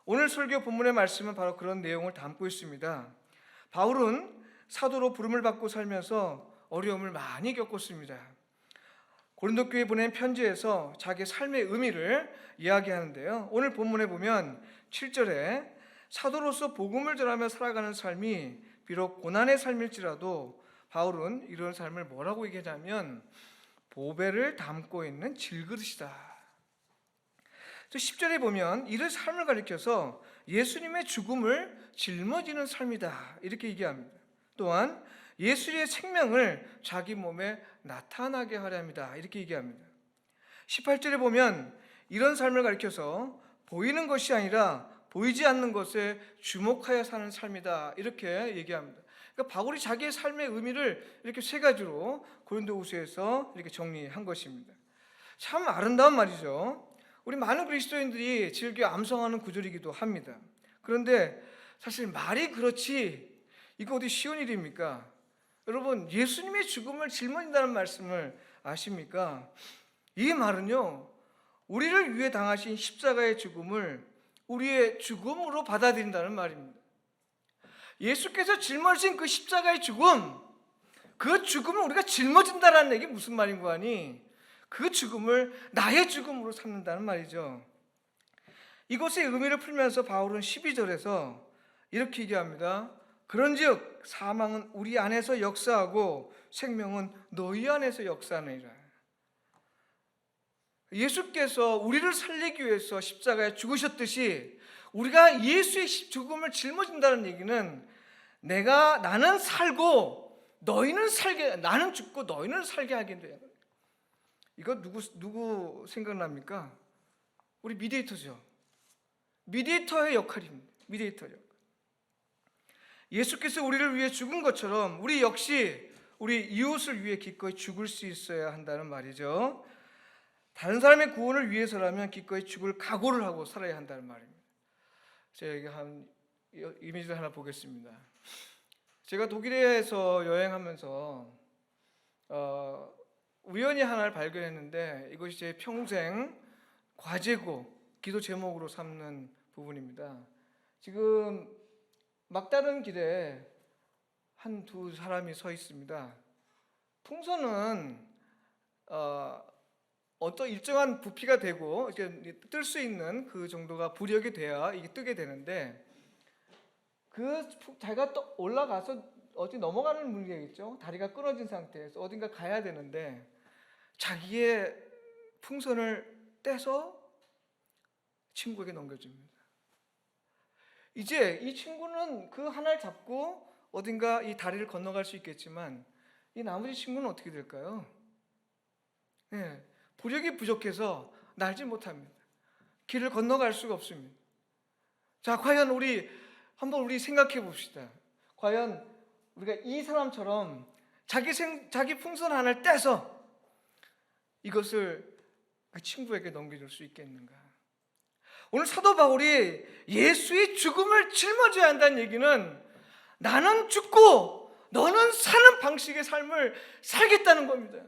오늘 설교 본문의 말씀은 바로 그런 내용을 담고 있습니다. 바울은 사도로 부름을 받고 살면서 어려움을 많이 겪었습니다. 고린도 교회에 보낸 편지에서 자기의 삶의 의미를 이야기하는데요. 오늘 본문에 보면 7절에 사도로서 복음을 전하며 살아가는 삶이 비록 고난의 삶일지라도 바울은 이런 삶을 뭐라고 얘기하냐면 보배를 담고 있는 질그릇이다. 10절에 보면 이런 삶을 가리켜서 예수님의 죽음을 짊어지는 삶이다 이렇게 얘기합니다. 또한 예수의 생명을 자기 몸에 나타나게 하려 합니다 이렇게 얘기합니다. 18절에 보면 이런 삶을 가리켜서 보이는 것이 아니라 보이지 않는 것에 주목하여 사는 삶이다 이렇게 얘기합니다. 그러니까 바울이 자기의 삶의 의미를 이렇게 세 가지로 고린도후서에서 이렇게 정리한 것입니다. 참 아름다운 말이죠. 우리 많은 그리스도인들이 즐겨 암송하는 구절이기도 합니다. 그런데 사실 말이 그렇지 이거 어디 쉬운 일입니까? 여러분, 예수님의 죽음을 짊어진다는 말씀을 아십니까? 이 말은요, 우리를 위해 당하신 십자가의 죽음을 우리의 죽음으로 받아들인다는 말입니다. 예수께서 짊어진 그 십자가의 죽음, 그 죽음을 우리가 짊어진다는 얘기 무슨 말인 거 아니? 그 죽음을 나의 죽음으로 삼는다는 말이죠. 이것의 의미를 풀면서 바울은 12절에서 이렇게 얘기합니다. 그런즉 사망은 우리 안에서 역사하고 생명은 너희 안에서 역사하느니라. 예수께서 우리를 살리기 위해서 십자가에 죽으셨듯이 우리가 예수의 죽음을 짊어진다는 얘기는 나는 살고 너희는 살게, 나는 죽고 너희는 살게 하게 돼요. 이거 누구 생각납니까? 우리 미디에이터죠. 미디에이터의 역할입니다. 미디에이터 역할. 예수께서 우리를 위해 죽은 것처럼 우리 역시 우리 이웃을 위해 기꺼이 죽을 수 있어야 한다는 말이죠. 다른 사람의 구원을 위해서라면 기꺼이 죽을 각오를 하고 살아야 한다는 말입니다. 제가 여기 한 이미지를 하나 보겠습니다. 제가 독일에서 여행하면서 우연히 하나를 발견했는데 이것이 제 평생 과제고 기도 제목으로 삼는 부분입니다. 지금 막다른 길에 두 사람이 서 있습니다. 풍선은 어떤 일정한 부피가 되고 이렇게 뜰 수 있는 그 정도가 부력이 돼야 이게 뜨게 되는데 자기가 또 올라가서 어디 넘어가는 문제겠죠. 다리가 끊어진 상태에서 어딘가 가야 되는데 자기의 풍선을 떼서 친구에게 넘겨줍니다. 이제 이 친구는 그 하나를 잡고 어딘가 이 다리를 건너갈 수 있겠지만 이 나머지 친구는 어떻게 될까요? 네, 부력이 부족해서 날지 못합니다. 길을 건너갈 수가 없습니다. 자, 과연 한번 우리 생각해 봅시다. 과연 우리가 이 사람처럼 자기 풍선 하나를 떼서 이것을 그 친구에게 넘겨줄 수 있겠는가? 오늘 사도 바울이 예수의 죽음을 짊어져야 한다는 얘기는 나는 죽고 너는 사는 방식의 삶을 살겠다는 겁니다.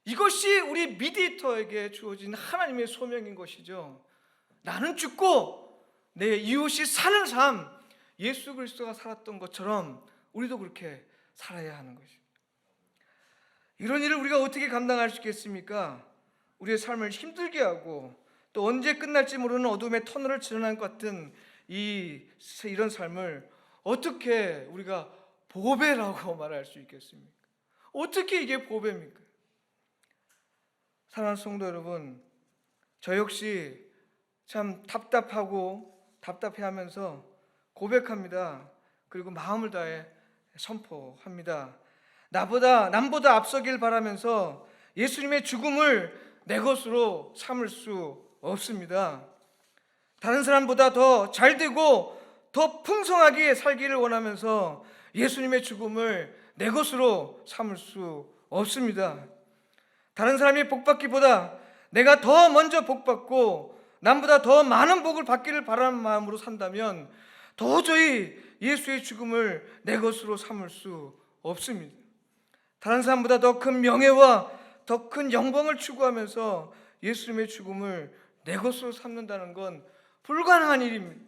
이것이 우리 미디에이터에게 주어진 하나님의 소명인 것이죠. 나는 죽고 내 이웃이 사는 삶, 예수 그리스도가 살았던 것처럼 우리도 그렇게 살아야 하는 것입니다. 이런 일을 우리가 어떻게 감당할 수 있겠습니까? 우리의 삶을 힘들게 하고 또 언제 끝날지 모르는 어둠의 터널을 지나는 것 같은 이런 삶을 어떻게 우리가 보배라고 말할 수 있겠습니까? 어떻게 이게 보배입니까? 사랑하는 성도 여러분, 저 역시 참 답답해하면서 고백합니다. 그리고 마음을 다해 선포합니다. 남보다 앞서길 바라면서 예수님의 죽음을 내 것으로 삼을 수 없습니다. 다른 사람보다 더 잘되고 더 풍성하게 살기를 원하면서 예수님의 죽음을 내 것으로 삼을 수 없습니다. 다른 사람이 복받기보다 내가 더 먼저 복받고 남보다 더 많은 복을 받기를 바라는 마음으로 산다면 도저히 예수의 죽음을 내 것으로 삼을 수 없습니다. 다른 사람보다 더 큰 명예와 더 큰 영광을 추구하면서 예수님의 죽음을 내 것으로 삼는다는 건 불가능한 일입니다.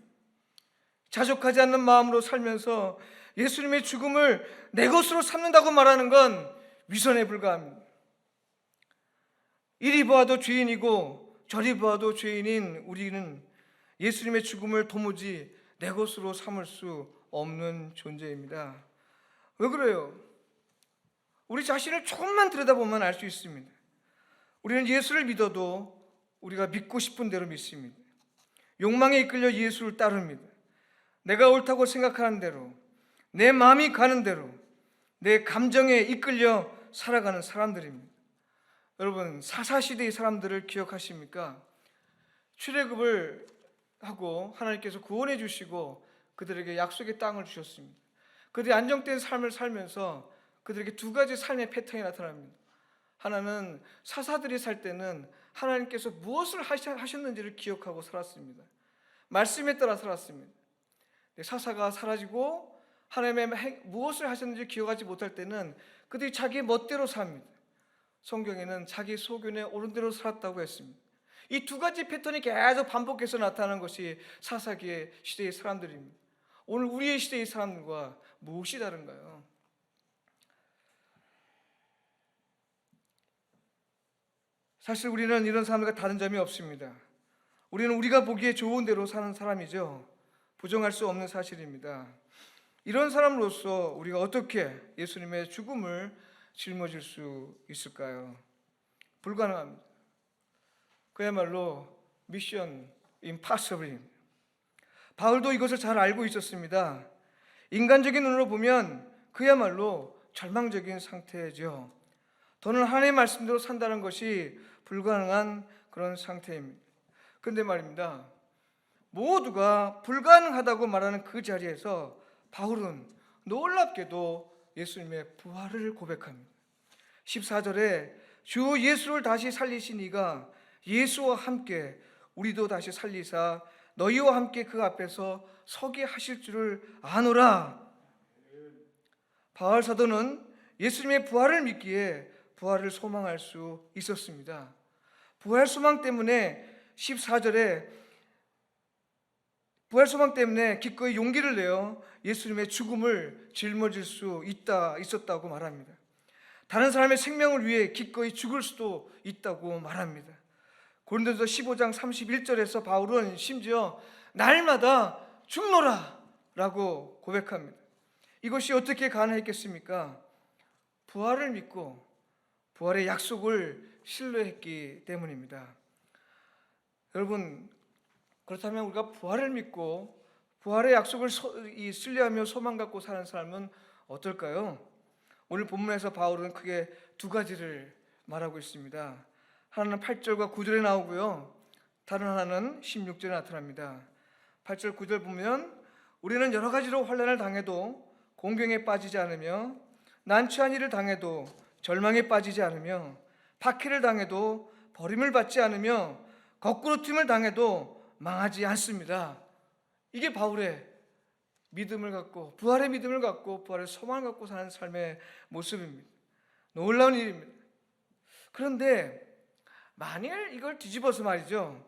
자족하지 않는 마음으로 살면서 예수님의 죽음을 내 것으로 삼는다고 말하는 건 위선에 불과합니다. 이리 보아도 죄인이고 저리 보아도 죄인인 우리는 예수님의 죽음을 도무지 내 것으로 삼을 수 없는 존재입니다. 왜 그래요? 우리 자신을 조금만 들여다보면 알 수 있습니다. 우리는 예수를 믿어도 우리가 믿고 싶은 대로 믿습니다. 욕망에 이끌려 예수를 따릅니다. 내가 옳다고 생각하는 대로, 내 마음이 가는 대로, 내 감정에 이끌려 살아가는 사람들입니다. 여러분, 사사시대의 사람들을 기억하십니까? 출애굽을 하고 하나님께서 구원해 주시고 그들에게 약속의 땅을 주셨습니다. 그들이 안정된 삶을 살면서 그들에게 두 가지 삶의 패턴이 나타납니다. 하나는 사사들이 살 때는 하나님께서 무엇을 하셨는지를 기억하고 살았습니다. 말씀에 따라 살았습니다. 사사가 사라지고 하나님의 무엇을 하셨는지 기억하지 못할 때는 그들이 자기 멋대로 삽니다. 성경에는 자기 소견에 옳은 대로 살았다고 했습니다. 이 두 가지 패턴이 계속 반복해서 나타나는 것이 사사기의 시대의 사람들입니다. 오늘 우리의 시대의 사람들과 무엇이 다른가요? 사실 우리는 이런 사람들과 다른 점이 없습니다. 우리는 우리가 보기에 좋은 대로 사는 사람이죠. 부정할 수 없는 사실입니다. 이런 사람으로서 우리가 어떻게 예수님의 죽음을 짊어질 수 있을까요? 불가능합니다. 그야말로 미션 임파서블입니다. 바울도 이것을 잘 알고 있었습니다. 인간적인 눈으로 보면 그야말로 절망적인 상태죠. 더는 하나님의 말씀대로 산다는 것이 불가능한 그런 상태입니다. 그런데 말입니다, 모두가 불가능하다고 말하는 그 자리에서 바울은 놀랍게도 예수님의 부활을 고백합니다. 14절에 주 예수를 다시 살리신 이가 예수와 함께 우리도 다시 살리사 너희와 함께 그 앞에서 서게 하실 줄을 아노라. 바울 사도는 예수님의 부활을 믿기에 부활을 소망할 수 있었습니다. 부활 소망 때문에 14절에 부활 소망 때문에 기꺼이 용기를 내어 예수님의 죽음을 짊어질 수 있었다고 말합니다. 다른 사람의 생명을 위해 기꺼이 죽을 수도 있다고 말합니다. 고린도서 15장 31절에서 바울은 심지어 날마다 죽노라 라고 고백합니다. 이것이 어떻게 가능했겠습니까? 부활을 믿고 부활의 약속을 신뢰했기 때문입니다. 여러분, 그렇다면 우리가 부활을 믿고 부활의 약속을 신뢰하며 소망 갖고 사는 사람은 어떨까요? 오늘 본문에서 바울은 크게 두 가지를 말하고 있습니다. 하나는 8절과 9절에 나오고요, 다른 하나는 16절에 나타납니다. 8절 9절 보면 우리는 여러 가지로 환난을 당해도 공경에 빠지지 않으며 난처한 일을 당해도 절망에 빠지지 않으며 박해를 당해도 버림을 받지 않으며 거꾸로 튀임을 당해도 망하지 않습니다. 이게 바울의 믿음을 갖고 부활의 믿음을 갖고 부활의 소망을 갖고 사는 삶의 모습입니다. 놀라운 일입니다. 그런데 만일 이걸 뒤집어서 말이죠,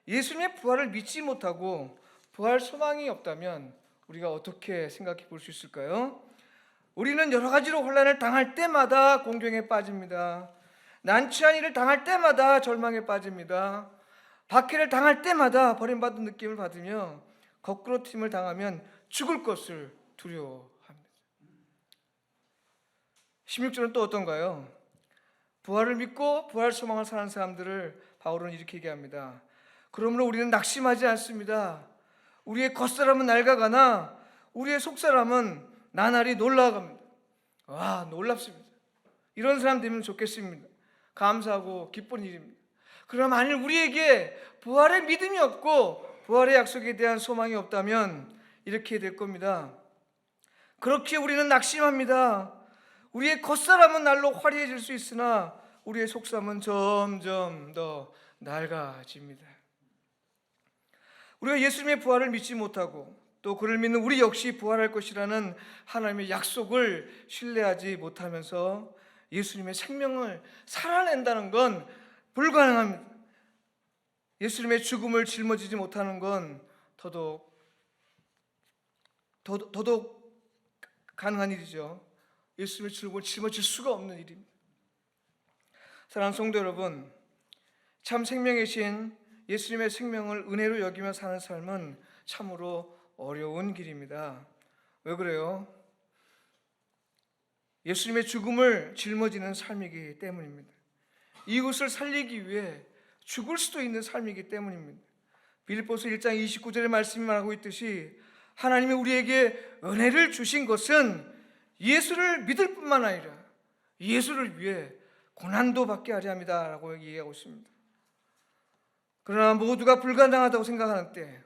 예수님의 부활을 믿지 못하고 부활 소망이 없다면 우리가 어떻게 생각해 볼 수 있을까요? 우리는 여러 가지로 환난을 당할 때마다 공경에 빠집니다. 난처한 일을 당할 때마다 절망에 빠집니다. 박해를 당할 때마다 버림받은 느낌을 받으며 거꾸로 튀임을 당하면 죽을 것을 두려워합니다. 16절은 또 어떤가요? 부활을 믿고 부활 소망을 사는 사람들을 바울은 이렇게 얘기합니다. 그러므로 우리는 낙심하지 않습니다. 우리의 겉사람은 낡아가나 우리의 속사람은 나날이 놀라갑니다. 와, 놀랍습니다. 이런 사람 되면 좋겠습니다. 감사하고 기쁜 일입니다. 그러나 만일 우리에게 부활의 믿음이 없고 부활의 약속에 대한 소망이 없다면 이렇게 될 겁니다. 그렇게 우리는 낙심합니다. 우리의 겉사람은 날로 화려해질 수 있으나 우리의 속사람은 점점 더 낡아집니다. 우리가 예수님의 부활을 믿지 못하고 또 그를 믿는 우리 역시 부활할 것이라는 하나님의 약속을 신뢰하지 못하면서 예수님의 생명을 살아낸다는 건 불가능합니다. 예수님의 죽음을 짊어지지 못하는 건 더더욱 가능한 일이죠. 예수님의 죽음을 짊어질 수가 없는 일입니다. 사랑하는 성도 여러분, 참 생명이신 예수님의 생명을 은혜로 여기며 사는 삶은 참으로 어려운 길입니다. 왜 그래요? 예수님의 죽음을 짊어지는 삶이기 때문입니다. 이것을 살리기 위해 죽을 수도 있는 삶이기 때문입니다. 빌립보서 1장 29절의 말씀이 말하고 있듯이 하나님이 우리에게 은혜를 주신 것은 예수를 믿을 뿐만 아니라 예수를 위해 고난도 받게 하려 합니다 라고 얘기하고 있습니다. 그러나 모두가 불가능하다고 생각하는 때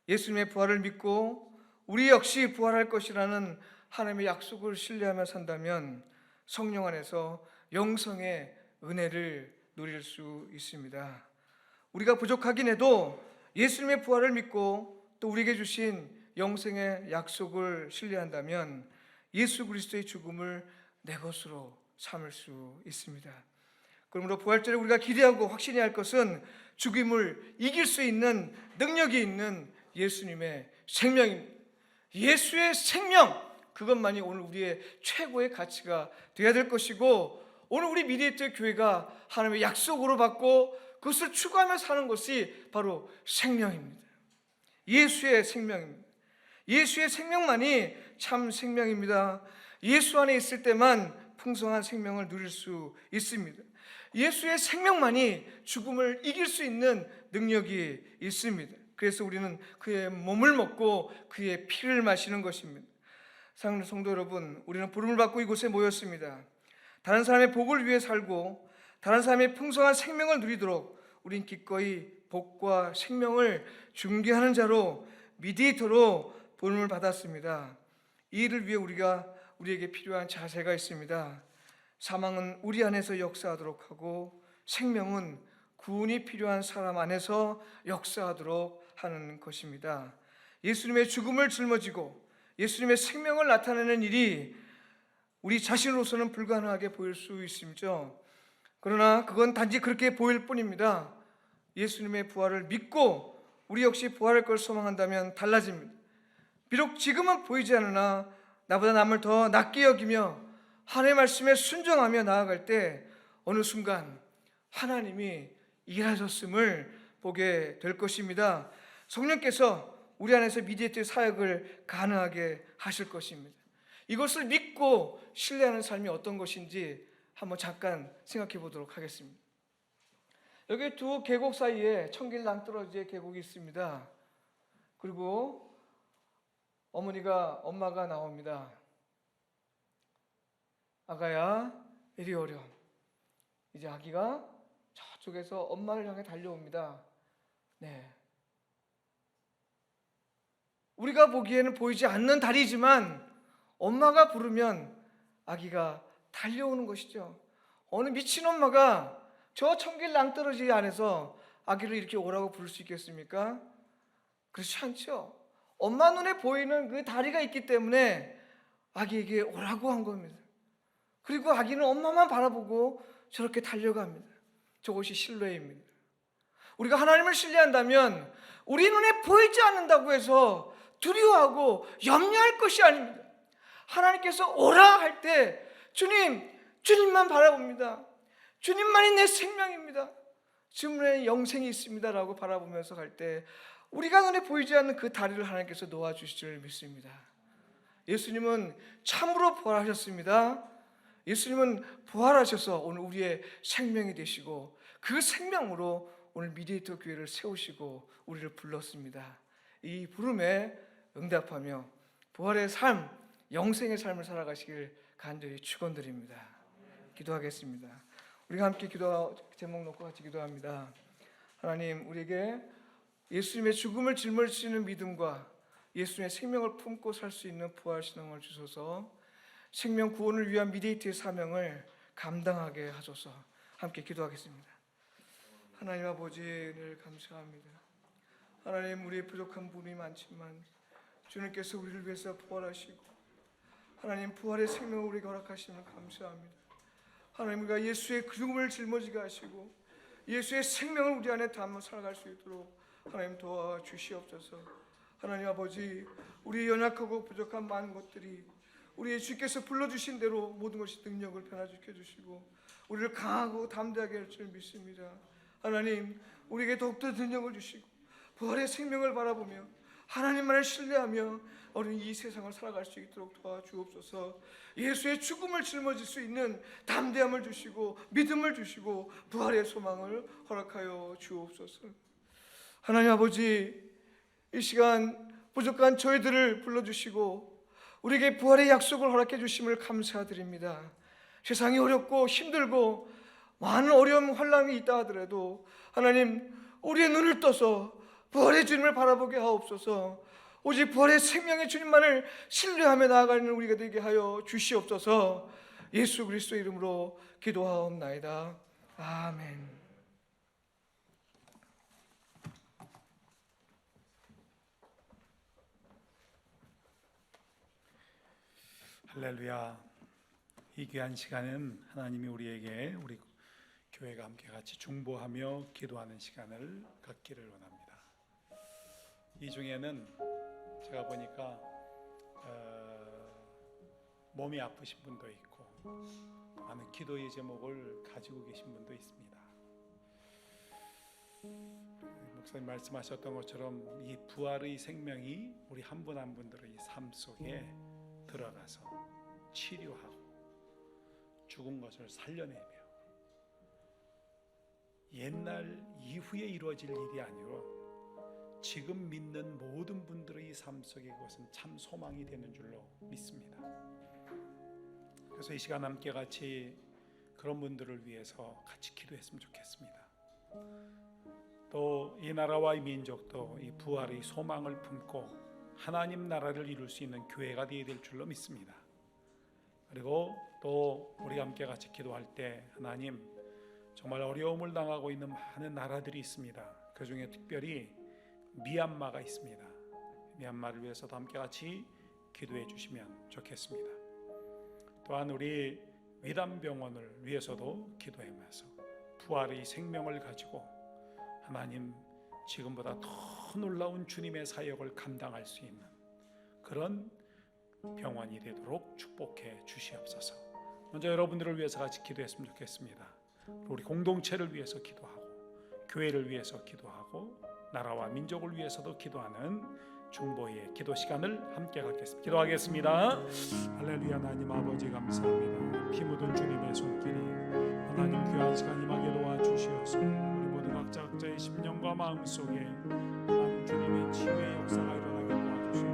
예수님의 부활을 믿고 우리 역시 부활할 것이라는 하나님의 약속을 신뢰하며 산다면 성령 안에서 영성의 은혜를 누릴 수 있습니다. 우리가 부족하긴 해도 예수님의 부활을 믿고 또 우리에게 주신 영생의 약속을 신뢰한다면 예수 그리스도의 죽음을 내 것으로 삼을 수 있습니다. 그러므로 부활절에 우리가 기대하고 확신해야 할 것은 죽음을 이길 수 있는 능력이 있는 예수님의 생명입니다. 예수의 생명, 그것만이 오늘 우리의 최고의 가치가 되어야 될 것이고, 오늘 우리 미디에이터 교회가 하나님의 약속으로 받고 그것을 추구하며 사는 것이 바로 생명입니다. 예수의 생명입니다. 예수의 생명만이 참 생명입니다. 예수 안에 있을 때만 풍성한 생명을 누릴 수 있습니다. 예수의 생명만이 죽음을 이길 수 있는 능력이 있습니다. 그래서 우리는 그의 몸을 먹고 그의 피를 마시는 것입니다. 사랑하는 성도 여러분, 우리는 부름을 받고 이곳에 모였습니다. 다른 사람의 복을 위해 살고 다른 사람의 풍성한 생명을 누리도록 우린 기꺼이 복과 생명을 중개하는 자로, 미디에이터로 부름을 받았습니다. 이 일을 위해 우리에게 필요한 자세가 있습니다. 사망은 우리 안에서 역사하도록 하고 생명은 구원이 필요한 사람 안에서 역사하도록 하는 것입니다. 예수님의 죽음을 짊어지고 예수님의 생명을 나타내는 일이 우리 자신으로서는 불가능하게 보일 수 있죠. 그러나 그건 단지 그렇게 보일 뿐입니다. 예수님의 부활을 믿고 우리 역시 부활할 걸 소망한다면 달라집니다. 비록 지금은 보이지 않으나 나보다 남을 더 낫게 여기며 하나님의 말씀에 순종하며 나아갈 때 어느 순간 하나님이 일하셨음을 보게 될 것입니다. 성령께서 우리 안에서 미디에이터 사역을 가능하게 하실 것입니다. 이것을 믿고 신뢰하는 삶이 어떤 것인지 한번 잠깐 생각해 보도록 하겠습니다. 여기 두 계곡 사이에 청길 낭떠러지의 계곡이 있습니다. 그리고 엄마가 나옵니다. 아가야, 이리 오렴. 이제 아기가 저쪽에서 엄마를 향해 달려옵니다. 네. 우리가 보기에는 보이지 않는 다리지만 엄마가 부르면 아기가 달려오는 것이죠. 어느 미친 엄마가 저 청길 낭떠러지 안에서 아기를 이렇게 오라고 부를 수 있겠습니까? 그렇지 않죠. 엄마 눈에 보이는 그 다리가 있기 때문에 아기에게 오라고 한 겁니다. 그리고 아기는 엄마만 바라보고 저렇게 달려갑니다. 저것이 신뢰입니다. 우리가 하나님을 신뢰한다면 우리 눈에 보이지 않는다고 해서 두려워하고 염려할 것이 아닙니다. 하나님께서 오라 할 때 주님만 바라봅니다. 주님만이 내 생명입니다. 주님의 영생이 있습니다 라고 바라보면서 갈 때 우리가 눈에 보이지 않는 그 다리를 하나님께서 놓아주실 줄 믿습니다. 예수님은 참으로 부활하셨습니다. 예수님은 부활하셔서 오늘 우리의 생명이 되시고 그 생명으로 오늘 미디에이터 교회를 세우시고 우리를 불렀습니다. 이 부름에 응답하며 부활의 삶, 영생의 삶을 살아가시길 간절히 축원드립니다. 기도하겠습니다. 우리가 함께 기도 제목 놓고 같이 기도합니다. 하나님, 우리에게 예수님의 죽음을 짊어지는 믿음과 예수님의 생명을 품고 살 수 있는 부활 신앙을 주셔서 생명 구원을 위한 미디에이터의 사명을 감당하게 하소서. 함께 기도하겠습니다. 하나님 아버지, 늘 감사합니다. 하나님, 우리의 부족한 부분이 많지만 주님께서 우리를 위해서 부활하시고 하나님 부활의 생명을 우리에게 허락하심을 감사합니다. 하나님, 우리가 예수의 죽음을 짊어지게 하시고 예수의 생명을 우리 안에 담아 살아갈 수 있도록 하나님 도와주시옵소서. 하나님 아버지, 우리 연약하고 부족한 많은 것들이 우리 주께서 불러주신 대로 모든 것이 능력을 변화시켜 주시고 우리를 강하고 담대하게 할 줄 믿습니다. 하나님, 우리에게 더욱더 능력을 주시고 부활의 생명을 바라보며 하나님만을 신뢰하며 우리는 이 세상을 살아갈 수 있도록 도와주옵소서. 예수의 죽음을 짊어질 수 있는 담대함을 주시고 믿음을 주시고 부활의 소망을 허락하여 주옵소서. 하나님 아버지, 이 시간 부족한 저희들을 불러주시고 우리에게 부활의 약속을 허락해 주심을 감사드립니다. 세상이 어렵고 힘들고 많은 어려움 환난이 있다 하더라도 하나님, 우리의 눈을 떠서 부활의 주님을 바라보게 하옵소서. 오직 부활의 생명의 주님만을 신뢰하며 나아가는 우리가 되게 하여 주시옵소서. 예수 그리스도의 이름으로 기도하옵나이다. 아멘. 할렐루야. 이 귀한 시간은 하나님이 우리에게 우리 교회가 함께 같이 중보하며 기도하는 시간을 갖기를 원합니다. 이 중에는 제가 보니까 몸이 아프신 분도 있고 많은 기도의 제목을 가지고 계신 분도 있습니다. 목사님 말씀하셨던 것처럼 이 부활의 생명이 우리 한 분 한 분들의 삶 속에 들어가서 치료하고 죽은 것을 살려내며 옛날 이후에 이루어질 일이 아니라 지금 믿는 모든 분들의 삶 속에 그것은 참 소망이 되는 줄로 믿습니다. 그래서 이 시간 함께 같이 그런 분들을 위해서 같이 기도했으면 좋겠습니다. 또 이 나라와 이 민족도 이 부활의 소망을 품고 하나님 나라를 이룰 수 있는 교회가 되어야 될 줄로 믿습니다. 그리고 또 우리 함께 같이 기도할 때 하나님, 정말 어려움을 당하고 있는 많은 나라들이 있습니다. 그 중에 특별히 미얀마가 있습니다. 미얀마를 위해서도 함께 같이 기도해 주시면 좋겠습니다. 또한 우리 위담병원을 위해서도 기도하면서 부활의 생명을 가지고 하나님, 지금보다 더 놀라운 주님의 사역을 감당할 수 있는 그런 병원이 되도록 축복해 주시옵소서. 먼저 여러분들을 위해서 같이 기도했으면 좋겠습니다. 우리 공동체를 위해서 기도하고 교회를 위해서 기도하고 나라와 민족을 위해서도 기도하는 중보의 기도 시간을 함께 갖겠습니다. 기도하겠습니다. 할렐루야. 하나님 아버지 감사합니다. 피 묻은 주님의 손길이 하나님 귀한 시간 임하게 도와주시옵소서. 우리 모든 각자의 심령과 마음 속에 하나님 주님의 치유의 역사가 일어나게 도와주시고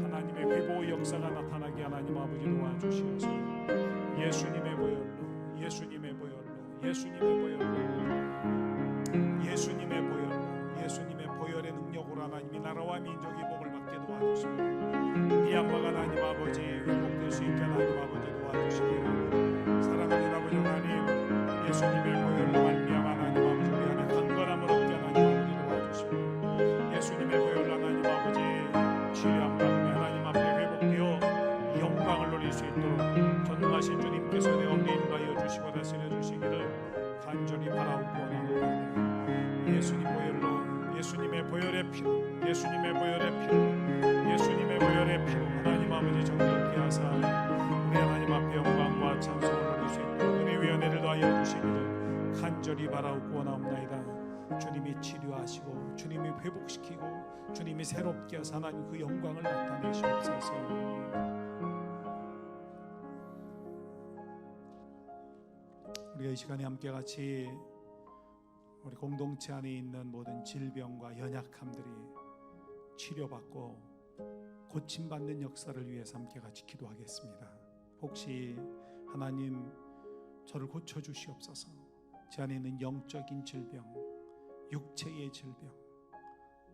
하나님의 회복의 역사가 나타나게 하나님 아버지 도와주시옵소서. 예수님의 보혈로, 예수님의 보혈로, 예수님의 보혈로, 예수님의 보혈로, 예수님의 보혈의 능력으로 하나님이 나라와 민족이 복을 받게 도와주시고 미얀마가 하나님 아버지 회복될 수 있게 하나님 아버지 도와주시고 사랑하는 아버지 하나님, 예수님의 보혈로 말미암아 하나님 아버지 우리 안에 강건함을 얻게 하나님 아버지 도와주시고 예수님의 보혈로 하나님 아버지 치유함 받으며 하나님 앞에 회복되어 영광을 누릴 수 있도록 전능하신 주님께서 내 가운데 임하여 주시고 다스려 주시기를 간절히 바라옵고 원합니다. 예수님 보혈로, 예수님의 보혈의 피로, 예수님의 보혈의 피로, 예수님의 보혈의 피로 하나님 아버지 정결케 하사 우리 하나님 앞에 영광과 찬송을 누릴 수 있도록 은혜의 은혜를 더하여 주시기를 간절히 바라옵고 원하옵나이다. 주님이 치료하시고 주님이 회복시키고 주님이 새롭게 하사 하나님 그 영광을 나타내시옵소서. 우리가 이 시간에 함께 같이 우리 공동체 안에 있는 모든 질병과 연약함들이 치료받고 고침받는 역사를 위해서 함께 같이 기도하겠습니다. 혹시 하나님 저를 고쳐주시옵소서. 제 안에 있는 영적인 질병, 육체의 질병,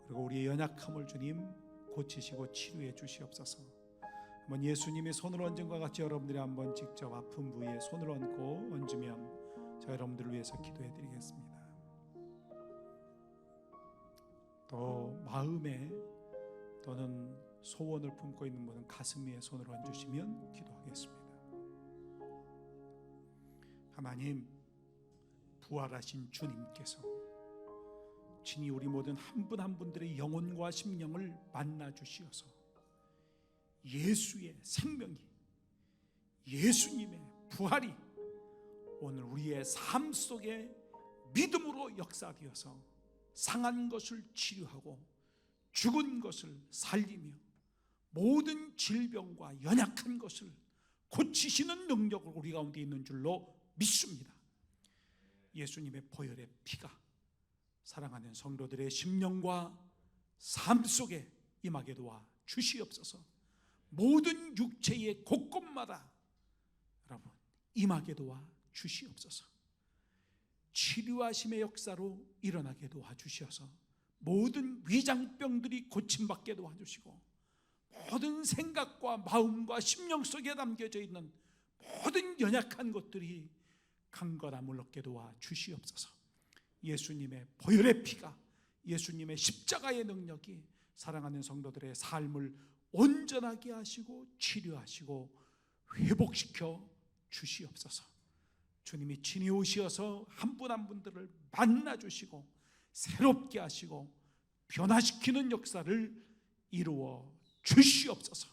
그리고 우리의 연약함을 주님 고치시고 치료해 주시옵소서. 한번 예수님의 손을 얹은과 같이 여러분들이 한번 직접 아픈 부위에 손을 얹고 얹으면 제가 여러분들을 위해서 기도해 드리겠습니다. 또 또 마음에 또는 소원을 품고 있는 분은 가슴 위에 손을 얹으시면 기도하겠습니다. 하나님, 부활하신 주님께서 친히 우리 모든 한 분 한 분들의 영혼과 심령을 만나 주시어서 예수의 생명이, 예수님의 부활이 오늘 우리의 삶 속에 믿음으로 역사되어서 상한 것을 치료하고 죽은 것을 살리며 모든 질병과 연약한 것을 고치시는 능력을 우리 가운데 있는 줄로 믿습니다. 예수님의 보혈의 피가 사랑하는 성도들의 심령과 삶 속에 임하게 도와 주시옵소서. 모든 육체의 곳곳마다 여러분 임하게 도와 주시옵소서. 치료하심의 역사로 일어나게 도와주셔서 모든 위장병들이 고침받게 도와주시고 모든 생각과 마음과 심령 속에 담겨져 있는 모든 연약한 것들이 강건함을 얻게 도와주시옵소서. 예수님의 보혈의 피가, 예수님의 십자가의 능력이 사랑하는 성도들의 삶을 온전하게 하시고 치료하시고 회복시켜 주시옵소서. 주님이 친히 오시어서 한 분 한 분들을 만나주시고 새롭게 하시고 변화시키는 역사를 이루어 주시옵소서.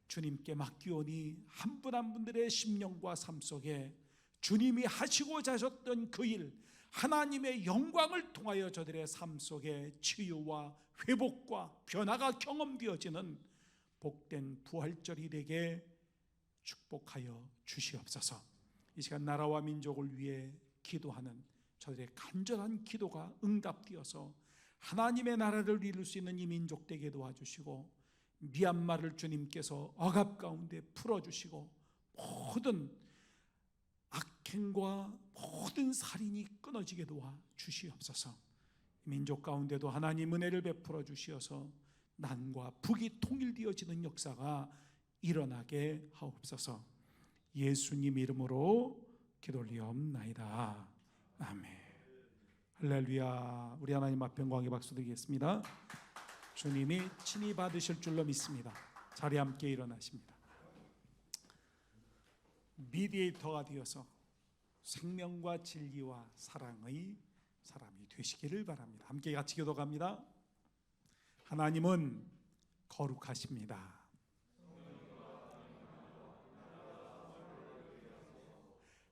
주님께 맡기오니 한 분 한 분들의 심령과 삶 속에 주님이 하시고자 하셨던 그 일, 하나님의 영광을 통하여 저들의 삶 속에 치유와 회복과 변화가 경험되어지는 복된 부활절이 되게 축복하여 주시옵소서. 이 시간 나라와 민족을 위해 기도하는 저들의 간절한 기도가 응답되어서 하나님의 나라를 이룰 수 있는 이 민족 되게 도와주시고 미얀마를 주님께서 억압 가운데 풀어주시고 모든 악행과 모든 살인이 끊어지게 도와주시옵소서. 민족 가운데도 하나님 은혜를 베풀어 주시어서 남과 북이 통일되어지는 역사가 일어나게 하옵소서. 예수님 이름으로 기도 올리옵나이다. 아멘. 할렐루야. 우리 하나님 앞에 영광의 박수 드리겠습니다. 주님이 친히 받으실 줄로 믿습니다. 자리 함께 일어나십니다. 미디에이터가 되어서 생명과 진리와 사랑의 사람이 되시기를 바랍니다. 함께 같이 기도합니다. 하나님은 거룩하십니다.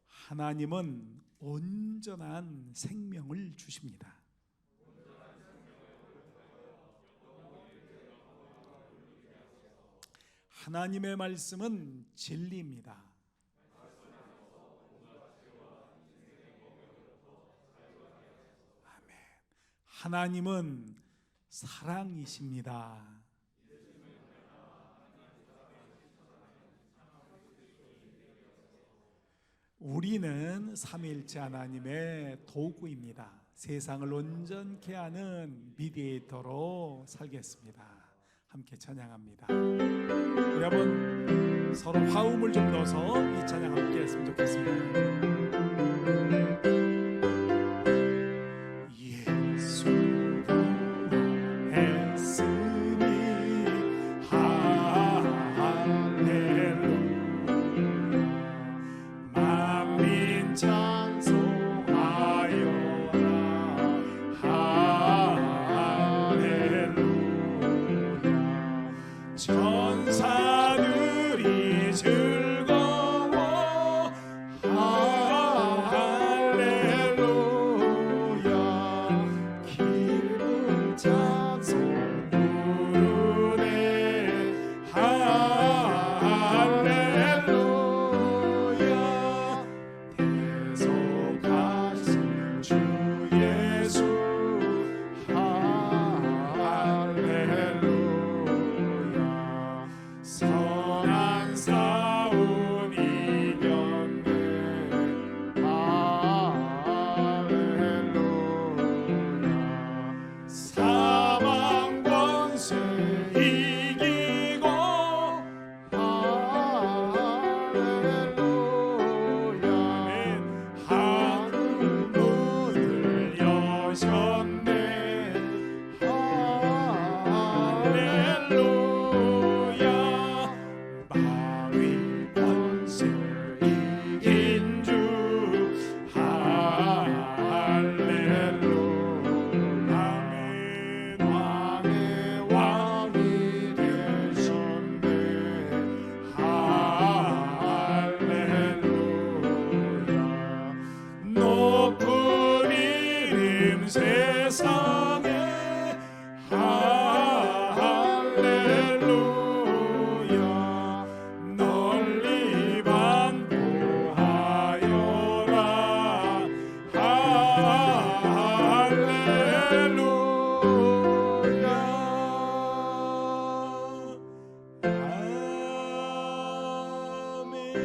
하나님은 온전한 생명을 주십니다. 하나님의 말씀은 진리입니다. 아멘. 하나님은 사랑이십니다. 우리는 삼위일체 하나님의 도구입니다. 세상을 온전케 하는 미디에이터로 살겠습니다. 함께 찬양합니다. 우리 한번 서로 화음을 좀 넣어서 이 찬양 함께 했으면 좋겠습니다. 천사들이 즐거워 바위 권세 이긴 주 할렐루야. 아멘. 왕의 왕이 되셨네. 할렐루야. 높은 이름 세상에 할렐루야. 널리 반포하여라. 아멘.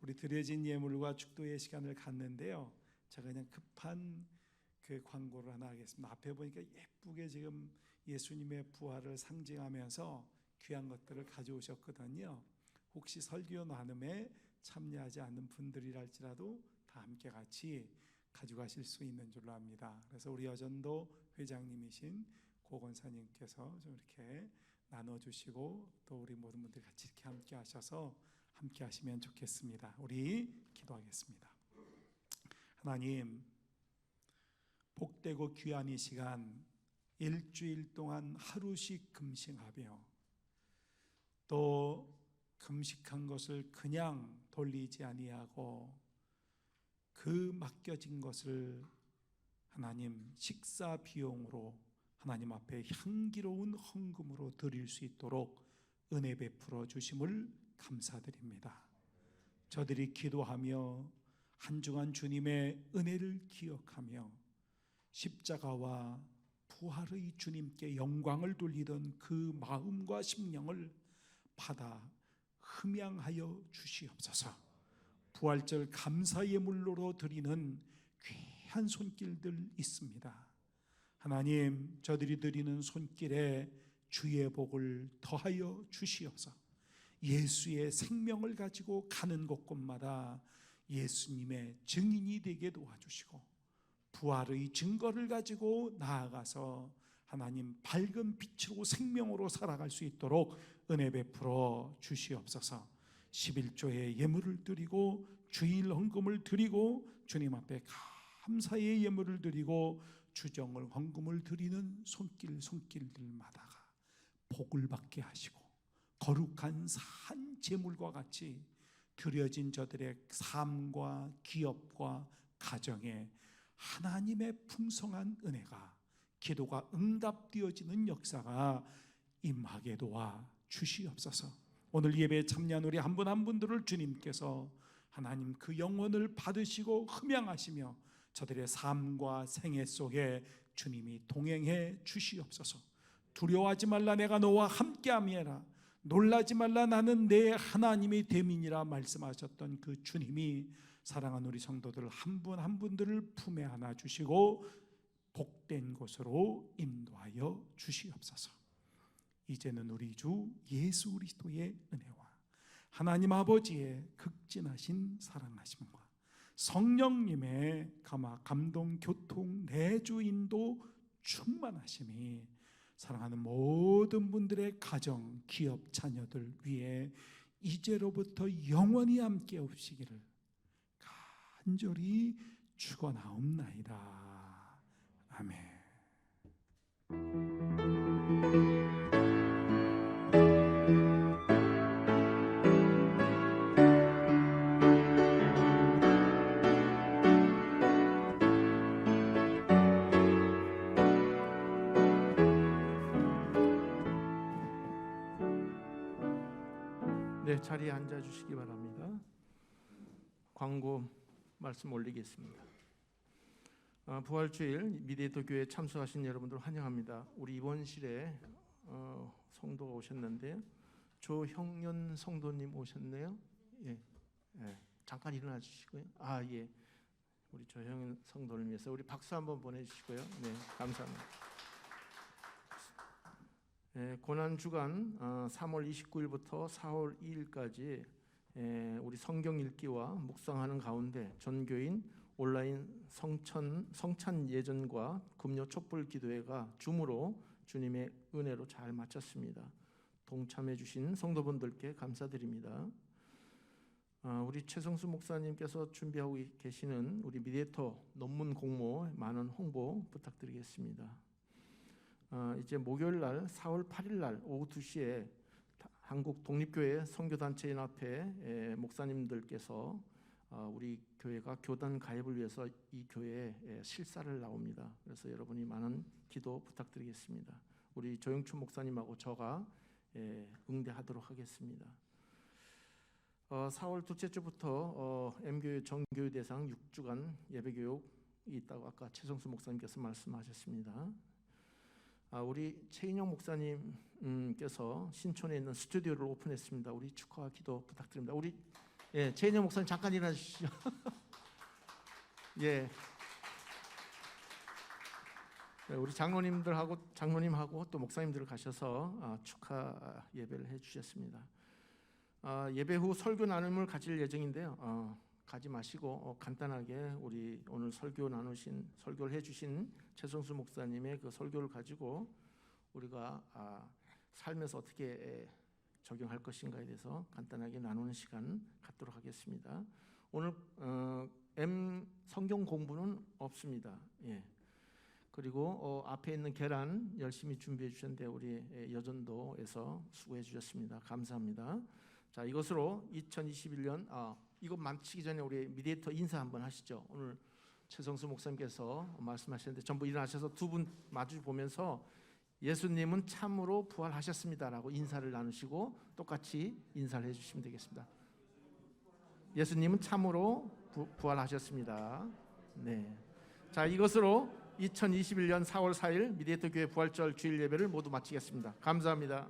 우리 드려진 예물과 축도의 시간을 갖는데요. 제가 그냥 급한 그 광고를 하나 하겠습니다. 앞에 보니까 예쁘게 지금 예수님의 부활을 상징하면서 귀한 것들을 가져오셨거든요. 혹시 설교 나눔에 참여하지 않는 분들이랄지라도 다 함께 같이 가져가실 수 있는 줄로 압니다. 그래서 우리 여전도 회장님이신 고건사님께서 좀 이렇게 나눠주시고 또 우리 모든 분들이 같이 이렇게 함께 하셔서 함께 하시면 좋겠습니다. 우리 기도하겠습니다. 하나님, 복되고 귀한 이 시간 일주일 동안 하루씩 금식하며 또 금식한 것을 그냥 돌리지 아니하고 그 맡겨진 것을 하나님 식사 비용으로 하나님 앞에 향기로운 헌금으로 드릴 수 있도록 은혜 베풀어 주심을 감사드립니다. 저들이 기도하며 한 주간 주님의 은혜를 기억하며 십자가와 부활의 주님께 영광을 돌리던 그 마음과 심령을 받아 흠양하여 주시옵소서. 부활절 감사 예물로 드리는 귀한 손길들 있습니다. 하나님, 저들이 드리는 손길에 주의 복을 더하여 주시옵소서. 예수의 생명을 가지고 가는 곳곳마다 예수님의 증인이 되게 도와주시고 부활의 증거를 가지고 나아가서 하나님 밝은 빛으로 생명으로 살아갈 수 있도록 은혜 베풀어 주시옵소서. 11조의 예물을 드리고 주일 헌금을 드리고 주님 앞에 감사의 예물을 드리고 주정을 헌금을 드리는 손길들마다가 복을 받게 하시고 거룩한 산 제물과 같이 드려진 저들의 삶과 기업과 가정에 하나님의 풍성한 은혜가 기도가 응답되어지는 역사가 임하게 도와 주시옵소서. 오늘 예배에 참여한 우리 한 분 한 분들을 주님께서 하나님 그 영혼을 받으시고 흠양하시며 저들의 삶과 생애 속에 주님이 동행해 주시옵소서. 두려워하지 말라, 내가 너와 함께함이라. 놀라지 말라, 나는 내 하나님이 됨이니라 말씀하셨던 그 주님이 사랑하는 우리 성도들 한 분 한 분들을 품에 안아 주시고 복된 곳으로 인도하여 주시옵소서. 이제는 우리 주 예수 그리스도의 은혜와 하나님 아버지의 극진하신 사랑하심과 성령님의 감동, 교통, 내주, 인도, 충만하심이 사랑하는 모든 분들의 가정, 기업, 자녀들 위해 이제로부터 영원히 함께 오시기를 간절히 축원하옵나이다. 아멘. 네, 자리에 앉아 주시기 바랍니다. 광고 말씀 올리겠습니다. 부활주일 미대도 교회 참석하신 여러분들 환영합니다. 우리 입원실에 성도가 오셨는데요. 조형연 성도님 오셨네요. 예, 잠깐 일어나 주시고요. 예, 우리 조형연 성도를 위해서 우리 박수 한번 보내주시고요. 네, 감사합니다. 고난 주간 3월 29일부터 4월 2일까지 우리 성경 읽기와 묵상하는 가운데 전교인 온라인 성찬 예전과 금요 촛불 기도회가 줌으로 주님의 은혜로 잘 마쳤습니다. 동참해 주신 성도분들께 감사드립니다. 우리 최성수 목사님께서 준비하고 계시는 우리 미디에이터 논문 공모 많은 홍보 부탁드리겠습니다. 이제 목요일 날 4월 8일 날 오후 2시에 한국 독립교회 선교단체연합회 목사님들께서 우리 교회가 교단 가입을 위해서 이 교회에 실사를 나옵니다. 그래서 여러분이 많은 기도 부탁드리겠습니다. 우리 조영춘 목사님하고 저가 응대하도록 하겠습니다. 4월 둘째 주부터 M교회 정교회 대상 6주간 예배교육이 있다고 아까 최성수 목사님께서 말씀하셨습니다. 우리 최인영 목사님께서 신촌에 있는 스튜디오를 오픈했습니다. 우리 축하와 기도 부탁드립니다. 우리 최인영 목사님 잠깐 일어나 주시죠. 예. 우리 장로님하고 또 목사님들 가셔서 축하 예배를 해주셨습니다. 예배 후 설교 나눔을 가질 예정인데요. 가지 마시고 간단하게 우리 오늘 설교를 해주신 최성수 목사님의 그 설교를 가지고 우리가 삶에서 어떻게 적용할 것인가에 대해서 간단하게 나누는 시간 갖도록 하겠습니다. 오늘 성경 공부는 없습니다. 예. 그리고 앞에 있는 계란 열심히 준비해 주셨는데 우리 여전도에서 수고해 주셨습니다. 감사합니다. 자, 이것으로 2021년 이거 마치기 전에 우리 미디에이터 인사 한번 하시죠. 오늘 최성수 목사님께서 말씀하셨는데 전부 일어나셔서 두 분 마주 보면서 예수님은 참으로 부활하셨습니다라고 인사를 나누시고 똑같이 인사를 해주시면 되겠습니다. 예수님은 참으로 부활하셨습니다. 네. 자, 이것으로 2021년 4월 4일 미디에이터 교회 부활절 주일 예배를 모두 마치겠습니다. 감사합니다.